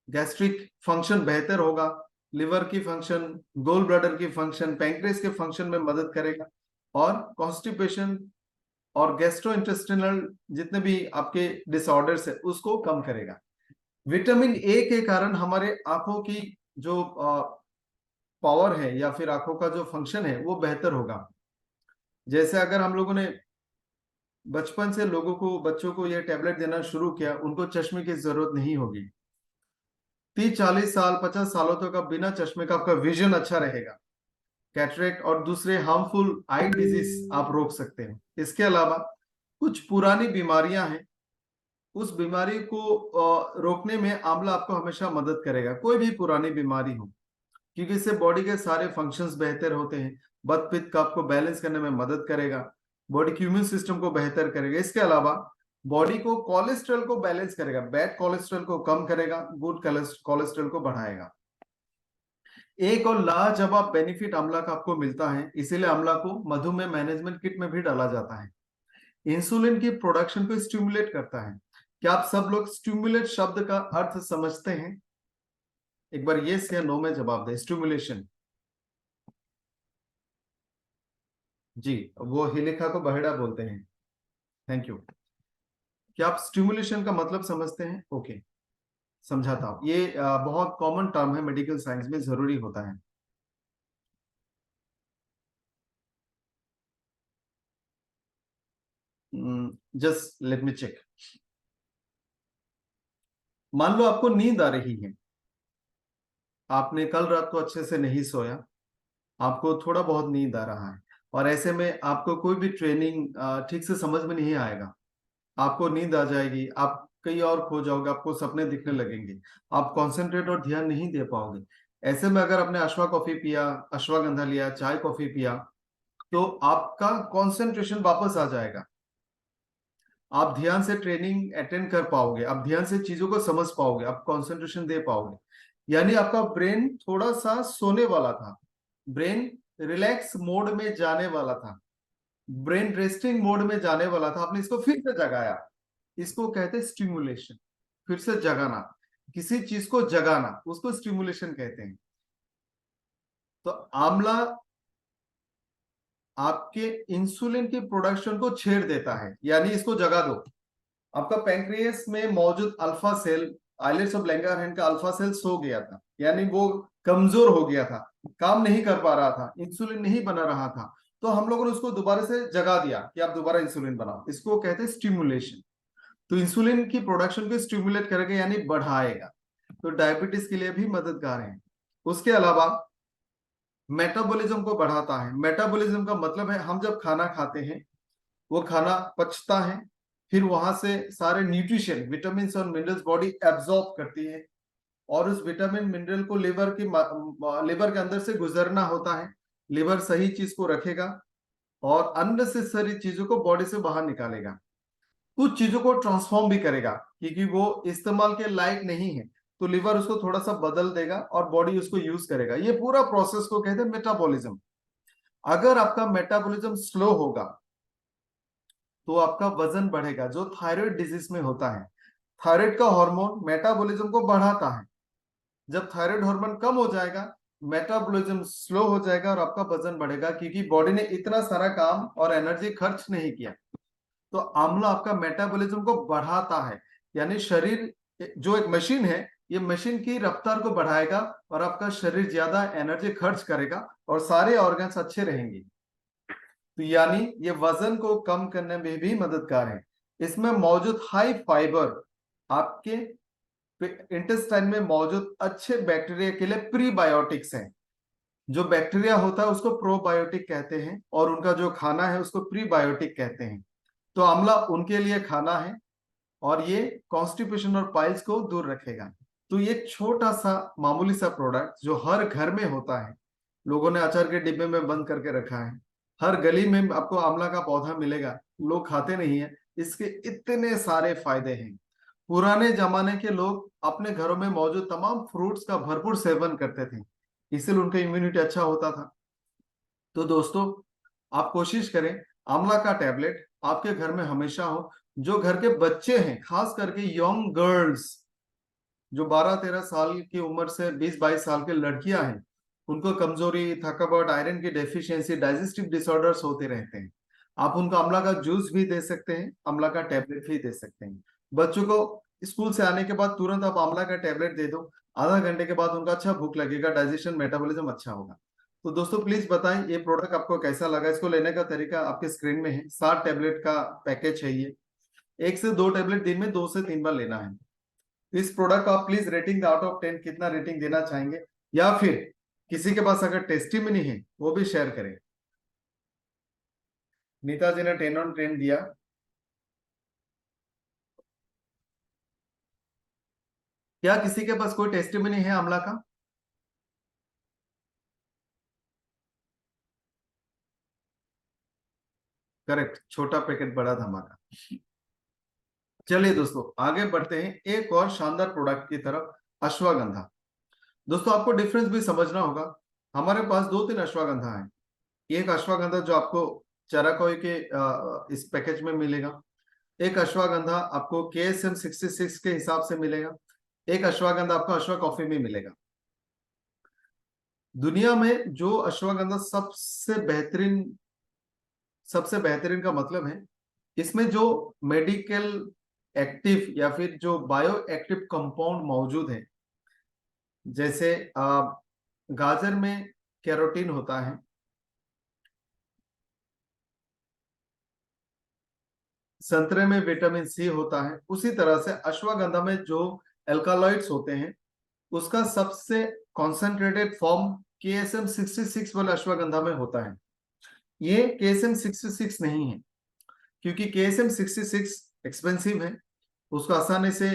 गैस्ट्रिक फंक्शन बेहतर होगा, लिवर की फंक्शन, गोल ब्लैडर की फंक्शन, पैंक्रियास के फंक्शन में मदद करेगा और कॉन्स्टिपेशन और गैस्ट्रोइंटेस्टिनल जितने भी आपके डिसऑर्डर्स है उसको कम करेगा। विटामिन ए के कारण हमारे आंखों की जो पावर है या फिर आंखों का जो फंक्शन है वो बेहतर होगा। जैसे अगर हम लोगों ने बचपन से लोगों को, बच्चों को ये टैबलेट देना शुरू किया, उनको चश्मे की जरूरत नहीं होगी। 30-40 साल, 50 सालों तक आप बिना चश्मे का आपका विजन अच्छा रहेगा। कैटरेक्ट और दूसरे हार्मफुल आई डिजीज आप रोक सकते हैं। इसके अलावा कुछ पुरानी बीमारियां हैं, उस बीमारी को रोकने में आंवला आपको हमेशा मदद करेगा, कोई भी पुरानी बीमारी हो, क्योंकि इससे बॉडी के सारे फंक्शंस बेहतर होते हैं। बत पित्त का आपको बैलेंस करने में मदद करेगा, बॉडी के इम्यून सिस्टम को बेहतर करेगा। इसके अलावा बॉडी को कोलेस्ट्रॉल को बैलेंस करेगा, बैड कोलेस्ट्रॉल को कम करेगा, गुड कोलेस्ट्रॉल को बढ़ाएगा। एक और लाजवाब बेनिफिट आंवला का आपको मिलता है, इसीलिए आंवला को मधुमेह मैनेजमेंट किट में भी डाला जाता है। इंसुलिन की प्रोडक्शन को स्टिमुलेट करता है। क्या आप सब लोग स्टिमुलेट शब्द का अर्थ समझते हैं? एक बार यस या नो में जवाब दें। स्टिमुलेशन, जी, वो हिलिका को बहेड़ा बोलते हैं। Thank you. क्या आप स्टिमुलेशन का मतलब समझते हैं? ओके, समझाता हूं। ये बहुत कॉमन टर्म है, मेडिकल साइंस में जरूरी होता है। Just let me check. मान लो आपको नींद आ रही है, आपने कल रात को अच्छे से नहीं सोया, आपको थोड़ा बहुत नींद आ रहा है और ऐसे में आपको कोई भी ट्रेनिंग ठीक से समझ में नहीं आएगा, आपको नींद आ जाएगी, आप कहीं और खो जाओगे, आपको सपने दिखने लगेंगे, आप कंसंट्रेट और ध्यान नहीं दे पाओगे। ऐसे में अगर आपने अश्वा कॉफी पिया, अश्वगंधा लिया, चाय कॉफी पिया, तो आपका कंसंट्रेशन वापस आ जाएगा, आप ध्यान से ट्रेनिंग अटेंड कर पाओगे, आप ध्यान से चीजों को समझ पाओगे, आप कंसंट्रेशन दे पाओगे। यानी आपका ब्रेन थोड़ा सा सोने वाला था, ब्रेन रिलैक्स मोड में जाने वाला था, ब्रेन रेस्टिंग मोड में जाने वाला था, आपने इसको फिर से जगाया। इसको कहते हैं स्टिमुलेशन, फिर से जगाना, किसी चीज को जगाना, उसको स्टिमुलेशन कहते हैं। तो आंवला आपके इंसुलिन की प्रोडक्शन को छेड़ देता है, यानी इसको जगा दो। आपका पैंक्रियास में मौजूद alpha cell, islets of Langerhans का अल्फा सेल सो गया था, यानी वो कमजोर हो गया था, काम नहीं कर पा रहा था, इंसुलिन नहीं बना रहा था। तो हम लोगों ने उसको दोबारा से जगा दिया कि आप दोबारा इंसुलिन बनाओ। इसको कहते हैं स्टिमुलेशन। तो इंसुलिन की प्रोडक्शन को स्टिमुलेट करेगा, यानी बढ़ाएगा। तो डायबिटीज के लिए भी मददगार है। उसके अलावा मेटाबॉलिज्म को बढ़ाता है। मेटाबॉलिज्म का मतलब है हम जब खाना खाते हैं, वो खाना पचता है, फिर वहां से सारे न्यूट्रिशन, विटामिन और मिनरल्स बॉडी एब्जॉर्ब करती है, और उस विटामिन मिनरल को लिवर के अंदर से गुजरना होता है। लिवर सही चीज को रखेगा और अननेसेसरी चीजों को बॉडी से बाहर निकालेगा। कुछ चीजों को ट्रांसफॉर्म भी करेगा, क्योंकि वो इस्तेमाल के लायक नहीं है, तो लिवर उसको थोड़ा सा बदल देगा और बॉडी उसको यूज करेगा। ये पूरा प्रोसेस को कहते हैं मेटाबॉलिज्म। अगर आपका मेटाबॉलिज्म स्लो होगा तो आपका वजन बढ़ेगा, जो थायराइड डिजीज में होता है। थायराइड का हार्मोन मेटाबॉलिज्म को बढ़ाता है। जब थायराइड हार्मोन कम हो जाएगा, मेटाबॉलिज्म स्लो हो जाएगा और आपका वजन बढ़ेगा, क्योंकि बॉडी ने इतना सारा काम और एनर्जी खर्च नहीं किया। तो आंवला आपका मेटाबॉलिज्म को बढ़ाता है, यानी शरीर जो एक मशीन है, ये मशीन की रफ्तार को बढ़ाएगा और आपका शरीर ज्यादा एनर्जी खर्च करेगा और सारे ऑर्गन्स अच्छे रहेंगे। तो यानी ये वजन को कम करने में भी मददगार है। इसमें मौजूद हाई फाइबर आपके इंटेस्टाइन में मौजूद अच्छे बैक्टीरिया के लिए प्रीबायोटिक्स हैं। जो बैक्टीरिया होता है उसको प्रोबायोटिक कहते हैं, और उनका जो खाना है उसको प्रीबायोटिक कहते हैं। तो आंवला उनके लिए खाना है, और ये कॉन्स्टिपेशन और पाइल्स को दूर रखेगा। तो ये छोटा सा मामूली सा प्रोडक्ट जो हर घर में होता है, लोगों ने अचार के डिब्बे में बंद करके रखा है। हर गली में आपको आंवला का पौधा मिलेगा, लोग खाते नहीं है। इसके इतने सारे फायदे हैं। पुराने जमाने के लोग अपने घरों में मौजूद तमाम फ्रूट्स का भरपूर सेवन करते थे, इसलिए उनका इम्यूनिटी अच्छा होता था। तो दोस्तों, आप कोशिश करें आंवला का टैबलेट आपके घर में हमेशा हो। जो घर के बच्चे हैं, खास करके यंग गर्ल्स, जो 12-13 साल की उम्र से 20-22 साल के लड़कियां हैं, उनको कमजोरी, थकावट, आयरन की डेफिशिएंसी, डाइजेस्टिव डिसऑर्डर्स होते रहते हैं। आप उनको आंवला का जूस भी दे सकते हैं, आंवला का टैबलेट भी दे सकते हैं। बच्चों को स्कूल से आने के बाद तुरंत आप आंवला का टैबलेट दे दो, आधा घंटे के बाद उनका अच्छा भूख लगेगा, डाइजेशन मेटाबॉलिज्म अच्छा होगा। तो दोस्तों प्लीज बताएं ये प्रोडक्ट आपको कैसा लगा। इसको लेने का तरीका आपके स्क्रीन में है। 7 टैबलेट का पैकेज है ये। 1 से 2 टैबलेट दिन में 2 से 3 बार लेना है। इस प्रोडक्ट को आप प्लीज रेटिंग आउट ऑफ 10 कितना रेटिंग देना चाहेंगे, या फिर किसी के पास अगर टेस्टिमनी है वो भी शेयर करें। नीता जी ने 10/10 दिया। क्या किसी के पास कोई टेस्टिमनी है आंवला का? करेक्ट, छोटा पैकेट बड़ा धमाका। चलिए दोस्तों आगे बढ़ते हैं एक और शानदार प्रोडक्ट की तरफ, अश्वगंधा। दोस्तों आपको डिफरेंस भी समझना होगा। हमारे पास 2-3 अश्वगंधा है। एक अश्वगंधा जो आपको चराकोई के इस पैकेज में मिलेगा। एक अश्वगंधा आपको KSM 66 के हिसाब से मिलेगा। एक अश्वगंधा आपको अश्व कॉफी में मिलेगा। दुनिया में जो अश्वगंधा सबसे बेहतरीन का मतलब है, इसमें जो मेडिकल एक्टिव या फिर जो बायो एक्टिव कंपाउंड मौजूद है, जैसे गाजर में कैरोटीन होता है, संतरे में विटामिन सी होता है, उसी तरह से अश्वगंधा में जो एल्कालॉइड्स होते हैं उसका सबसे कॉन्सेंट्रेटेड फॉर्म KSM 66 वाला अश्वगंधा में होता है। ये KSM 66 नहीं है, क्योंकि KSM 66 एक्सपेंसिव है, उसको आसानी से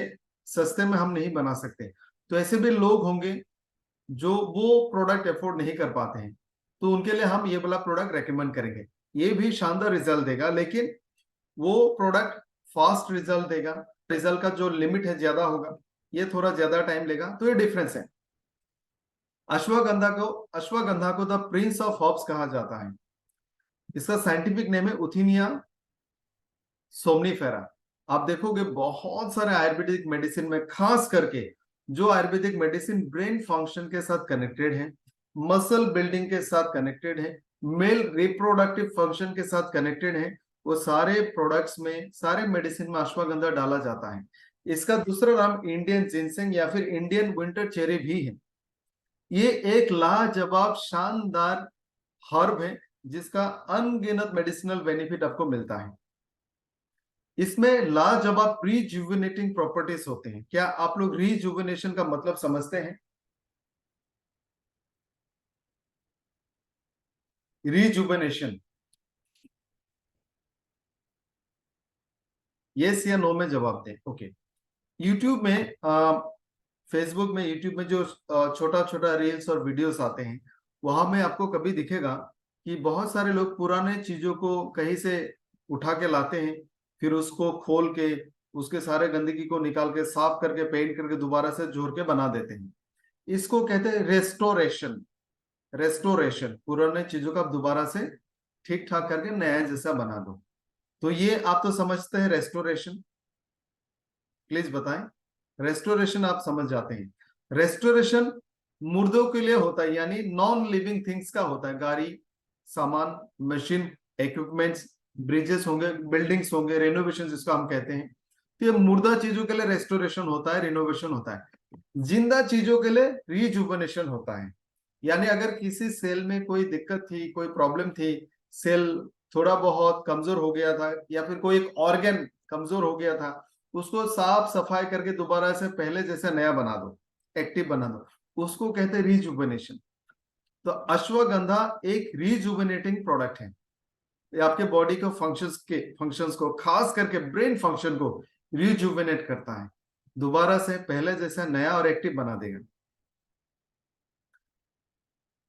सस्ते में हम नहीं बना सकते। तो ऐसे भी लोग होंगे जो वो प्रोडक्ट अफोर्ड नहीं कर पाते हैं, तो उनके लिए हम ये वाला प्रोडक्ट रेकमेंड करेंगे। ये भी शानदार रिजल्ट देगा, लेकिन वो प्रोडक्ट फास्ट रिजल्ट देगा। रिजल्ट का जो लिमिट है ज्यादा होगा, ये थोड़ा ज्यादा टाइम लेगा। तो ये डिफरेंस है। अश्वगंधा को द प्रिंस ऑफ हर्ब्स कहा जाता है। इसका साइंटिफिक नेम है उथिनिया सोमनीफेरा। आप देखोगे बहुत सारे आयुर्वेदिक मेडिसिन में, खास करके जो आयुर्वेदिक मेडिसिन ब्रेन फंक्शन के साथ कनेक्टेड है, मसल बिल्डिंग के साथ कनेक्टेड है, मेल रिप्रोडक्टिव फंक्शन के साथ कनेक्टेड है, वो सारे प्रोडक्ट्स में, सारे मेडिसिन में अश्वगंधा डाला जाता है। इसका दूसरा नाम इंडियन जिनसेंग या फिर इंडियन विंटर चेरी भी है। ये एक लाजवाब शानदार हर्ब है जिसका अनगिनत मेडिसिनल बेनिफिट आपको मिलता है। इसमें लाजवाब रिजुविनेटिंग प्रॉपर्टीज होते हैं। क्या आप लोग रिजुविनेशन का मतलब समझते हैं? रिजुविनेशन, यस या नो में जवाब दें। ओके। यूट्यूब में, फेसबुक में, यूट्यूब में जो छोटा छोटा रील्स और वीडियोस आते हैं, वहां में आपको कभी दिखेगा कि बहुत सारे लोग पुराने चीजों को कहीं से उठा के लाते हैं, फिर उसको खोल के उसके सारे गंदगी को निकाल के साफ करके पेंट करके दोबारा से जोड़ के बना देते हैं। इसको कहते हैं रेस्टोरेशन। रेस्टोरेशन, पुराने चीजों का आप दोबारा से ठीक ठाक करके नया जैसा बना दो। तो ये आप तो समझते हैं रेस्टोरेशन, प्लीज बताएं। रेस्टोरेशन आप समझ जाते हैं। रेस्टोरेशन मुर्दों के लिए होता है, यानी नॉन लिविंग थिंग्स का होता है। गाड़ी, सामान, मशीन, इक्विपमेंट्स, ब्रिजेस होंगे, बिल्डिंग्स होंगे, रेनोवेशन जिसको हम कहते हैं। तो ये मुर्दा चीजों के लिए रेस्टोरेशन होता है, रिनोवेशन होता है। जिंदा चीजों के लिए रिजुवनेशन होता है। यानी अगर किसी सेल में कोई दिक्कत थी, कोई प्रॉब्लम थी, सेल थोड़ा बहुत कमजोर हो गया था, या फिर कोई एक ऑर्गन कमजोर हो गया था, उसको साफ सफाई करके दोबारा से पहले जैसे नया बना दो, एक्टिव बना दो, उसको कहते हैं रिजुवेनेशन। तो अश्वगंधा एक रिजुवेनेटिंग प्रोडक्ट है। ये आपके बॉडी को फंक्शंस को, खास करके ब्रेन फंक्शन को रिजुवेनेट करता है, दोबारा से पहले जैसा नया और एक्टिव बना देगा।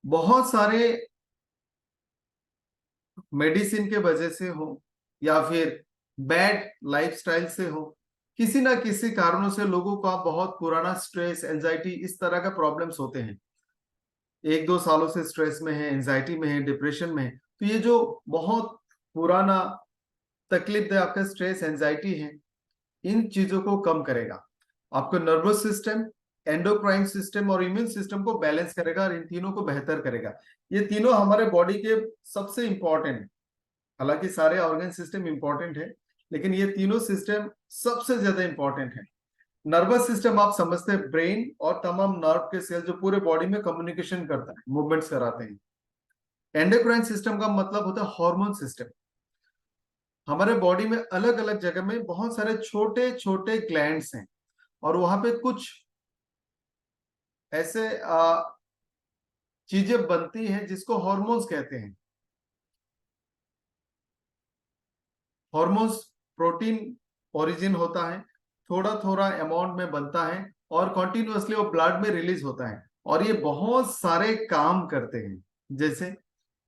बहुत सारे मेडिसिन के वजह से हो या फिर बैड लाइफस्टाइल से हो, किसी ना किसी कारणों से लोगों का बहुत पुराना स्ट्रेस, एंजाइटी, इस तरह का प्रॉब्लम्स होते हैं। 1-2 सालों से स्ट्रेस में है, एंजाइटी में है, डिप्रेशन में है। तो ये जो बहुत पुराना तकलीफ है, आपका स्ट्रेस, एंजाइटी है, इन चीजों को कम करेगा। आपको नर्वस सिस्टम, एंडोक्राइन सिस्टम और इम्यून सिस्टम को बैलेंस करेगा और इन तीनों को बेहतर करेगा। ये तीनों हमारे बॉडी के सबसे इंपॉर्टेंट, हालांकि सारे ऑर्गन सिस्टम इंपॉर्टेंट है, लेकिन ये तीनों सिस्टम सबसे ज्यादा इंपॉर्टेंट है। नर्वस सिस्टम आप समझते हैं, ब्रेन और तमाम नर्व के सेल जो पूरे बॉडी में कम्युनिकेशन करता है, मूवमेंट्स कराते हैं। एंडोक्राइन सिस्टम का मतलब होता है हार्मोन सिस्टम। हमारे बॉडी में अलग अलग जगह में बहुत सारे छोटे छोटे ग्लैंड्स हैं, और वहां पे कुछ ऐसे चीजें बनती हैं जिसको हॉर्मोन्स कहते हैं। हॉर्मोन्स प्रोटीन ओरिजिन होता है, थोड़ा थोड़ा अमाउंट में बनता है और कॉन्टिन्यूअसली वो ब्लड में रिलीज होता है, और ये बहुत सारे काम करते हैं। जैसे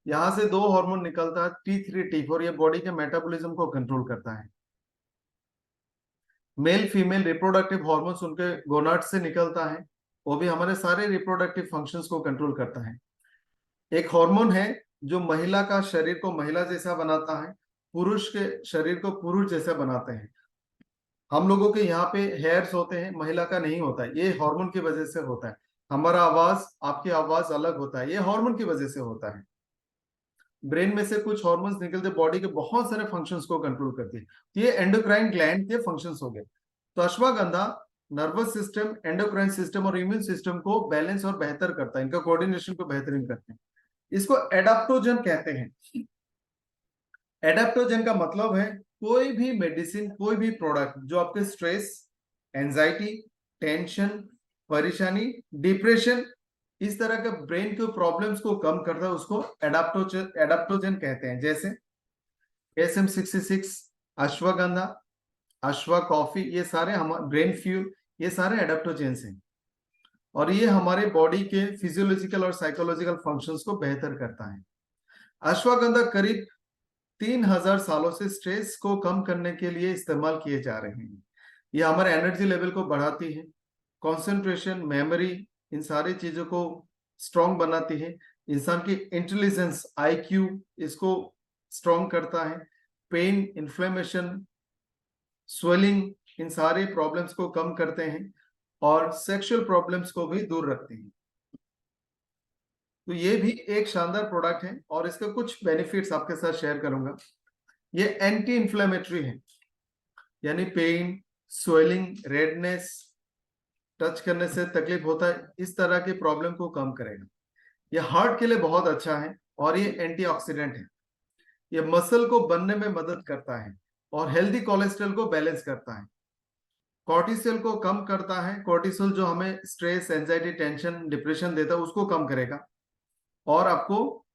यहां से 2 हार्मोन निकलता है, T3 T4, ये बॉडी के मेटाबॉलिज्म को कंट्रोल करता है। मेल फीमेल रिप्रोडक्टिव हॉर्मोन्स उनके गोनाड से निकलता है, वो भी हमारे सारे रिप्रोडक्टिव फंक्शंस को कंट्रोल करता है। एक हार्मोन है जो महिला का शरीर को महिला जैसा बनाता है, पुरुष के शरीर को पुरुष जैसा बनाते हैं। हम लोगों के यहाँ पे हेयर्स होते हैं, महिला का नहीं होता है, ये हार्मोन की वजह से होता है। हमारा आवाज, आपकी आवाज अलग होता है, ये हार्मोन की वजह से होता है। ब्रेन में से कुछ हार्मोन्स निकलते बॉडी के बहुत सारे फंक्शंस को कंट्रोल करती है। तो ये एंडोक्राइन ग्लैंड के फंक्शंस हो गए। तो ashwagandha nervous system, endocrine system और इम्यून सिस्टम को बैलेंस और बेहतर करता है, इनका कोऑर्डिनेशन को बेहतरीन करते हैं। इसको एडाप्टोजन कहते हैं। एडाप्टोजन का मतलब है कोई भी मेडिसिन, कोई भी प्रोडक्ट जो आपके स्ट्रेस, एंजाइटी, टेंशन, परेशानी, डिप्रेशन, इस तरह के ब्रेन के प्रॉब्लम्स को कम करता है, उसको एडाप्टोजन कहते हैं। जैसे SM66, अश्वगंधा, अश्वा कॉफी, ये सारे हमारे ब्रेन फ्यूल, ये सारे एडाप्टोजेंस हैं, और ये हमारे बॉडी के फिजियोलॉजिकल और साइकोलॉजिकल फंक्शंस को बेहतर करता है। अश्वगंधा करीब 3000 सालों से स्ट्रेस को कम करने के लिए इस्तेमाल किए जा रहे हैं। ये हमारे एनर्जी लेवल को बढ़ाती है, कंसंट्रेशन, मेमोरी, इन सारी चीजों को स्ट्रॉन्ग बनाती है। इंसान की इंटेलिजेंस, IQ, इसको स्ट्रॉन्ग करता है। पेन, इन्फ्लेमेशन, स्वेलिंग, इन सारे प्रॉब्लम्स को कम करते हैं, और सेक्सुअल प्रॉब्लम्स को भी दूर रखते हैं। तो ये भी एक शानदार प्रोडक्ट है और इसके कुछ बेनिफिट्स आपके साथ शेयर करूंगा। ये एंटी इन्फ्लेमेटरी है, यानी पेन, स्वेलिंग, रेडनेस, टच करने से तकलीफ होता है, इस तरह की प्रॉब्लम को कम करेगा। ये हार्ट के लिए बहुत अच्छा है और ये एंटीऑक्सीडेंट है। ये मसल को बनने में मदद करता है और हेल्दी कोलेस्ट्रॉल को बैलेंस करता है। कॉर्टिसोल को कम करता है। कॉर्टिसोल जो हमें स्ट्रेस, एंजाइटी, टेंशन, डिप्रेशन देता है, उसको कम करेगा और आपको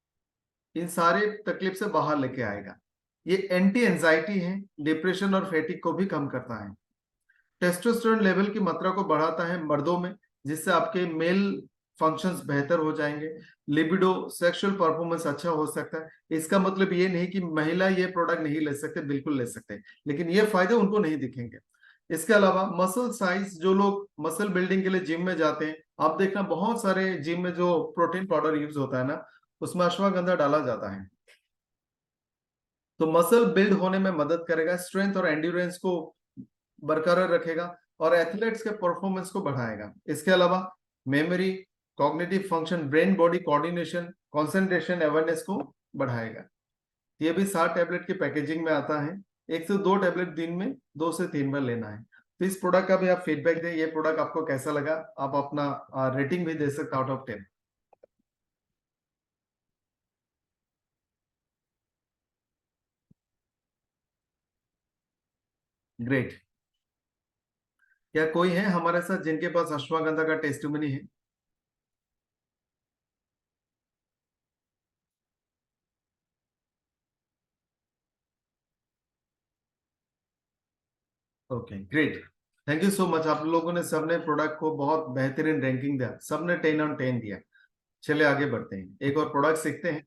इन सारे तकलीफ से बाहर लेके आएगा। ये एंटी एंजाइटी है, डिप्रेशन और फैटिक को भी कम करता है। टेस्टोस्टेरोन लेवल की मात्रा को बढ़ाता है मर्दों में, जिससे आपके मेल फंक्शंस बेहतर हो जाएंगे। लिबिडो, सेक्सुअल परफॉर्मेंस अच्छा हो सकता है। इसका मतलब ये नहीं कि महिला ये प्रोडक्ट नहीं ले सकते, बिल्कुल ले सकते हैं, लेकिन ये फायदे उनको नहीं दिखेंगे। इसके अलावा मसल साइज, जो लोग मसल बिल्डिंग के लिए जिम में जाते हैं, आप देखना बहुत सारे जिम में जो प्रोटीन पाउडर यूज होता है ना, उसमें अश्वगंधा डाला जाता है। तो मसल बिल्ड होने में मदद करेगा, स्ट्रेंथ और एंड्योरेंस को बरकरार रखेगा और एथलेट्स के परफॉर्मेंस को बढ़ाएगा। इसके अलावा memory, cognitive function, brain body coordination, concentration, awareness को बढ़ाएगा। ये भी 7 टैबलेट की पैकेजिंग में आता है। 1 से 2 टैबलेट दिन में 2 से 3 बार लेना है। तो इस प्रोडक्ट का भी आप फीडबैक दें, ये प्रोडक्ट आपको कैसा लगा, आप अपना रेटिंग भी दे सकते आउट ऑफ 10। ग्रेट। क्या कोई है हमारे साथ जिनके पास अश्वगंधा का टेस्टिमनी है? Okay, great. Thank you so much. आप लोगों ने सबने प्रोडक्ट को बहुत बेहतरीन रैंकिंग दिया, सबने 10 on 10 दिया। चलिए आगे बढ़ते हैं, एक और प्रोडक्ट सीखते हैं।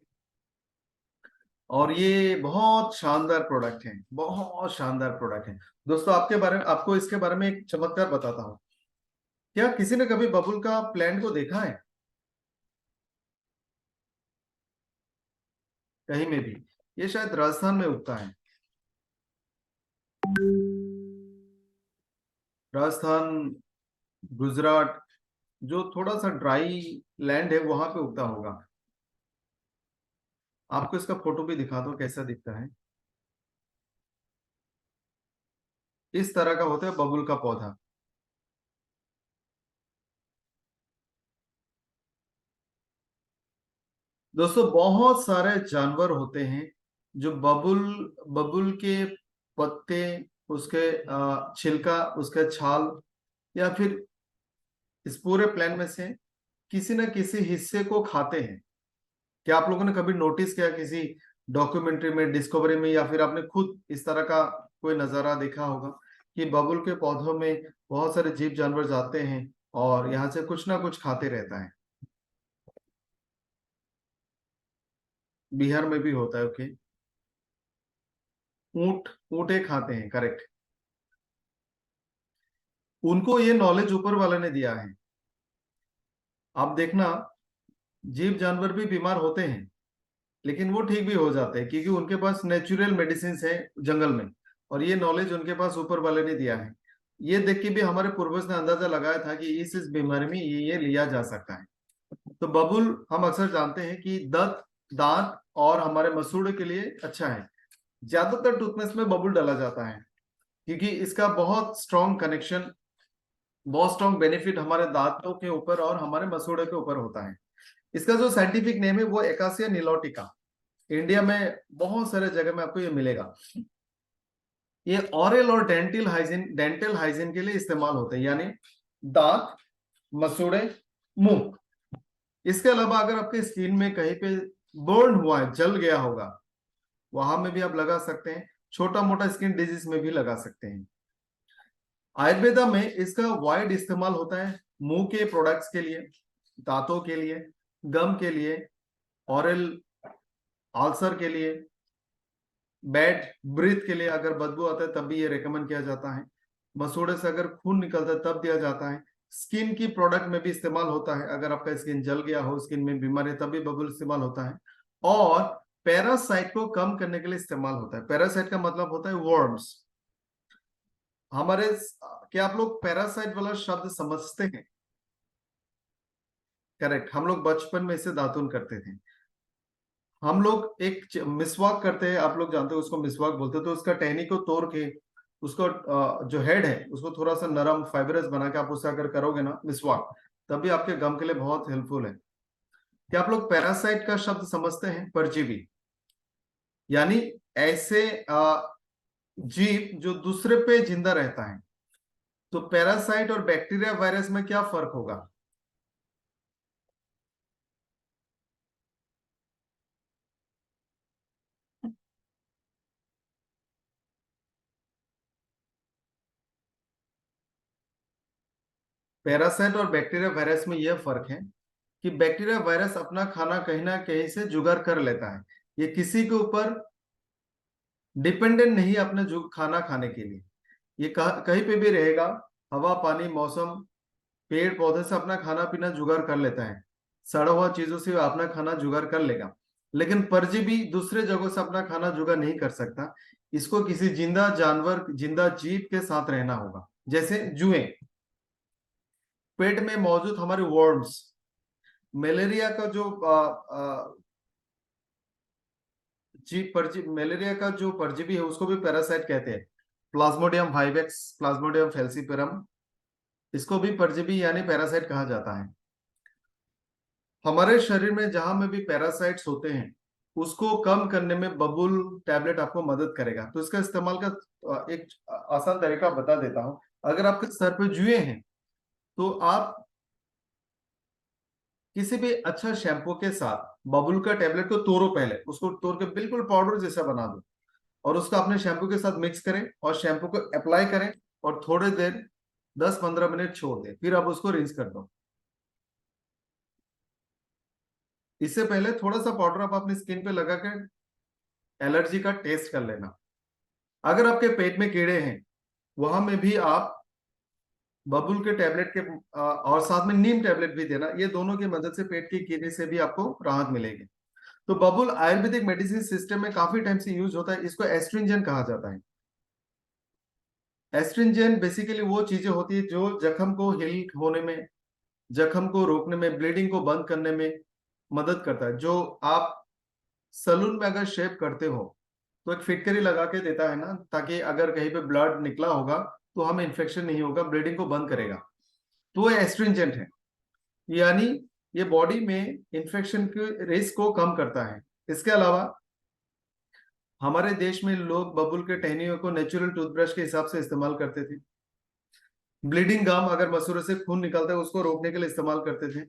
और ये बहुत शानदार प्रोडक्ट है, बहुत शानदार प्रोडक्ट है। दोस्तों, आपको इसके बारे में एक चमत्कार बताता हूँ। क्या किसी ने कभी बबुल का प्लांट को देखा है कहीं में भी? ये शायद राजस्थान में उगता है। राजस्थान, गुजरात, जो थोड़ा सा ड्राई लैंड है, वहां पे उगता होगा। आपको इसका फोटो भी दिखा दो कैसा दिखता है। इस तरह का होता है बबुल का पौधा। दोस्तों, बहुत सारे जानवर होते हैं जो बबुल बबुल के पत्ते, उसके छिलका, उसके छाल, या फिर इस पूरे प्लान में से किसी न किसी हिस्से को खाते हैं। क्या आप लोगों ने कभी नोटिस किया किसी डॉक्यूमेंट्री में, डिस्कवरी में, या फिर आपने खुद इस तरह का कोई नजारा देखा होगा कि बबुल के पौधों में बहुत सारे जीव जानवर जाते हैं और यहाँ से कुछ ना कुछ खाते रहता है? बिहार में भी होता है। ओके। ऊंट, ऊँटे खाते हैं, करेक्ट। उनको ये नॉलेज ऊपर वाले ने दिया है। आप देखना, जीव जानवर भी बीमार होते हैं, लेकिन वो ठीक भी हो जाते हैं क्योंकि उनके पास नेचुरल मेडिसिन है जंगल में, और ये नॉलेज उनके पास ऊपर वाले ने दिया है। ये देख के भी हमारे पूर्वज ने अंदाजा लगाया था कि इस बीमारी में ये लिया जा सकता है। तो बबुल हम अक्सर जानते हैं कि दांत और हमारे मसूड़े के लिए अच्छा है। ज्यादातर टूथपेस्ट में बबुल डाला जाता है क्योंकि इसका बहुत स्ट्रॉन्ग कनेक्शन, बहुत स्ट्रॉन्ग बेनिफिट हमारे दांतों के ऊपर और हमारे मसूड़े के ऊपर होता है। इसका जो साइंटिफिक नेम है वो एकासिया निलोटिका। इंडिया में बहुत सारे जगह में आपको ये मिलेगा। ये ऑरल और डेंटल हाइजीन के लिए इस्तेमाल होते हैं, यानी दांत, मसूड़े, मुंह। इसके अलावा अगर आपके स्किन में कहीं पे बर्न हुआ है, जल गया होगा, वहां में भी आप लगा सकते हैं। छोटा मोटा स्किन डिजीज में भी लगा सकते हैं। आयुर्वेदा में इसका वाइड इस्तेमाल होता है, मुंह के प्रोडक्ट्स के लिए, दांतों के लिए, गम के लिए, ऑरल अल्सर के लिए, बैड ब्रीथ के लिए, अगर बदबू आता है तब भी ये रेकमेंड किया जाता है। मसूड़े से अगर खून निकलता है तब दिया जाता है। स्किन की प्रोडक्ट में भी इस्तेमाल होता है, अगर आपका स्किन जल गया हो, स्किन में बीमारी है, तब भी बबुल इस्तेमाल होता है। और पैरासाइट को कम करने के लिए इस्तेमाल होता है। पैरासाइट का मतलब होता है वर्म्स। हमारे क्या आप लोग पैरासाइट वाला शब्द समझते हैं? करेक्ट, हम लोग बचपन में इसे दातुन करते थे। हम लोग एक मिसवाक करते हैं, आप लोग जानते हो उसको मिसवाक बोलते हैं, तो उसका टहनी को तोड़ के उसको जो हेड है उसको थोड़ा सा नरम फाइबरस बना के आप उससे अगर करोगे ना मिसवाक, तब भी आपके गम के लिए बहुत हेल्पफुल है। क्या आप लोग पैरासाइट का शब्द समझते हैं? परजीवी, यानी ऐसे जीव जो दूसरे पे जिंदा रहता है। तो पैरासाइट और बैक्टीरिया वायरस में क्या फर्क होगा? पैरासाइट और बैक्टीरिया वायरस में यह फर्क है कि बैक्टीरिया वायरस अपना खाना कहीं ना कहीं से जुगाड़ कर लेता है। ये किसी के ऊपर डिपेंडेंट नहीं है अपने जो खाना खाने के लिए। ये कहीं पे भी रहेगा, हवा पानी मौसम पेड़ पौधे से अपना खाना पीना जुगाड़ कर लेता है। सड़ा हुआ चीजों से वो अपना खाना जुगाड़ कर लेगा। लेकिन परजीवी दूसरे जगहों से अपना खाना जुगाड़ नहीं कर सकता। इसको किसी जिंदा जानवर जिंदा जीव के साथ रहना होगा। जैसे जुएं, पेट में मौजूद हमारे वर्म्स, मलेरिया का जो मलेरिया का जो परजीवी है उसको भी पैरासाइट कहते हैं। प्लाज्मोडियम वाइवेक्स, प्लाज्मोडियम फेल्सीपेरम, इसको भी परजीवी यानी पैरासाइट कहा जाता है। हमारे शरीर में जहां में भी पैरासाइट्स होते हैं उसको कम करने में बबुल टैबलेट आपको मदद करेगा। तो इसका इस्तेमाल का एक आसान तरीका बता देता हूं। अगर आपके सर पे जुए हैं तो आप किसी भी अच्छा शैम्पू के साथ बबुल का टैबलेट को तोड़ो, पहले उसको तोड़ के बिल्कुल पाउडर जैसा बना दो और उसको अपने शैम्पू के साथ मिक्स करें और शैम्पू को अप्लाई करें और थोड़ी देर 10-15 मिनट छोड़ दें, फिर आप उसको रिंस कर दो। इससे पहले थोड़ा सा पाउडर आप अपनी स्किन पे लगा कर एलर्जी का टेस्ट कर लेना। अगर आपके पेट में कीड़े हैं वहां में भी आप बबुल के टैबलेट के और साथ में नीम टैबलेट भी देना। ये दोनों की मदद से पेट की कीड़े से भी आपको राहत मिलेगी। तो बबुल आयुर्वेदिक मेडिसिन सिस्टम में काफी टाइम से यूज होता है। इसको एस्ट्रिंजन कहा जाता है। एस्ट्रिंजन बेसिकली वो चीजें होती है जो जख्म को हील होने में, जख्म को रोकने में, ब्लीडिंग को बंद करने में मदद करता है। जो आप सलून में अगर शेव करते हो तो एक फिटकरी लगा के देता है ना, ताकि अगर कहीं पे ब्लड निकला होगा तो हमें इन्फेक्शन नहीं होगा, ब्लीडिंग को बंद करेगा। तो वो एस्ट्रिंजेंट है, यानी ये बॉडी में इन्फेक्शन के रिस्क को कम करता है। इसके अलावा हमारे देश में लोग बबुल के टहनियों को नेचुरल टूथब्रश के हिसाब से इस्तेमाल करते थे। ब्लीडिंग गम, अगर मसूड़ों से खून निकलता है उसको रोकने के लिए इस्तेमाल करते थे।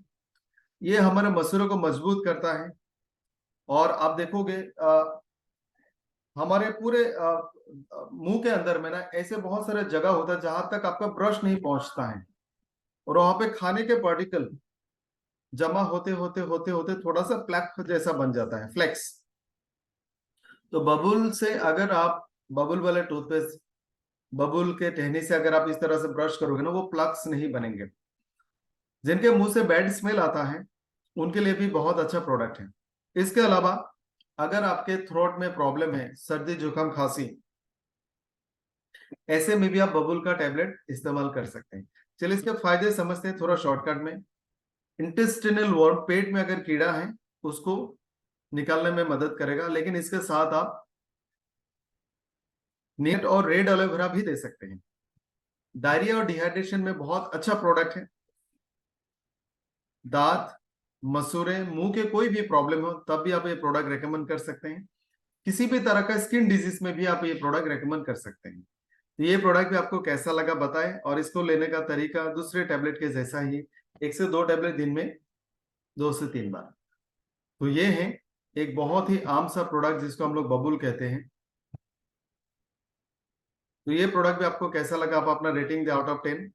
ये हमारे मसूड़ों को मजबूत करता है। और आप देखोगे हमारे पूरे मुंह के अंदर में ना ऐसे बहुत सारे जगह होता है जहां तक आपका ब्रश नहीं पहुंचता है, और वहां पे खाने के पार्टिकल जमा होते होते होते होते थोड़ा सा प्लैक जैसा बन जाता है, फ्लेक्स। तो बबुल से अगर आप बबुल वाले टूथपेस्ट, बबुल के टहनी से अगर आप इस तरह से ब्रश करोगे ना, वो प्लग्स नहीं बनेंगे। जिनके मुंह से बैड स्मेल आता है उनके लिए भी बहुत अच्छा प्रोडक्ट है। इसके अलावा अगर आपके थ्रोट में प्रॉब्लम है, सर्दी जुकाम खांसी, ऐसे में भी आप बबुल का टैबलेट इस्तेमाल कर सकते हैं। चलिए इसके फायदे समझते हैं थोड़ा शॉर्टकट में। इंटेस्टिनल वर्म, पेट में अगर कीड़ा है उसको निकालने में मदद करेगा। लेकिन इसके साथ आप नीट और रेड एलोवेरा भी दे सकते हैं। डायरिया और डिहाइड्रेशन में बहुत अच्छा प्रोडक्ट है। दांत, मसूड़े, मुंह के कोई भी प्रॉब्लम हो तब भी आप ये प्रोडक्ट रेकमेंड कर सकते हैं। किसी भी तरह का स्किन डिजीज में भी आप ये प्रोडक्ट रेकमेंड कर सकते हैं। तो ये प्रोडक्ट भी आपको कैसा लगा बताएं, और इसको लेने का तरीका दूसरे टैबलेट के जैसा ही, 1 से 2 टैबलेट दिन में 2 से 3 बार। तो ये है एक बहुत ही आम सा प्रोडक्ट जिसको हम लोग बबुल कहते हैं। तो ये प्रोडक्ट भी आपको कैसा लगा, आप अपना rating they out of 10।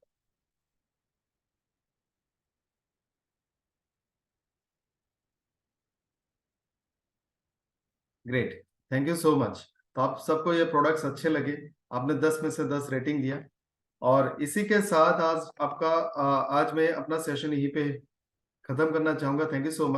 Great, thank you so much. तो आप सबको ये प्रोडक्ट्स अच्छे लगे, आपने 10 में से 10 रेटिंग दिया। और इसी के साथ आज आपका आज मैं अपना सेशन यहीं पे खत्म करना चाहूंगा। Thank you so much.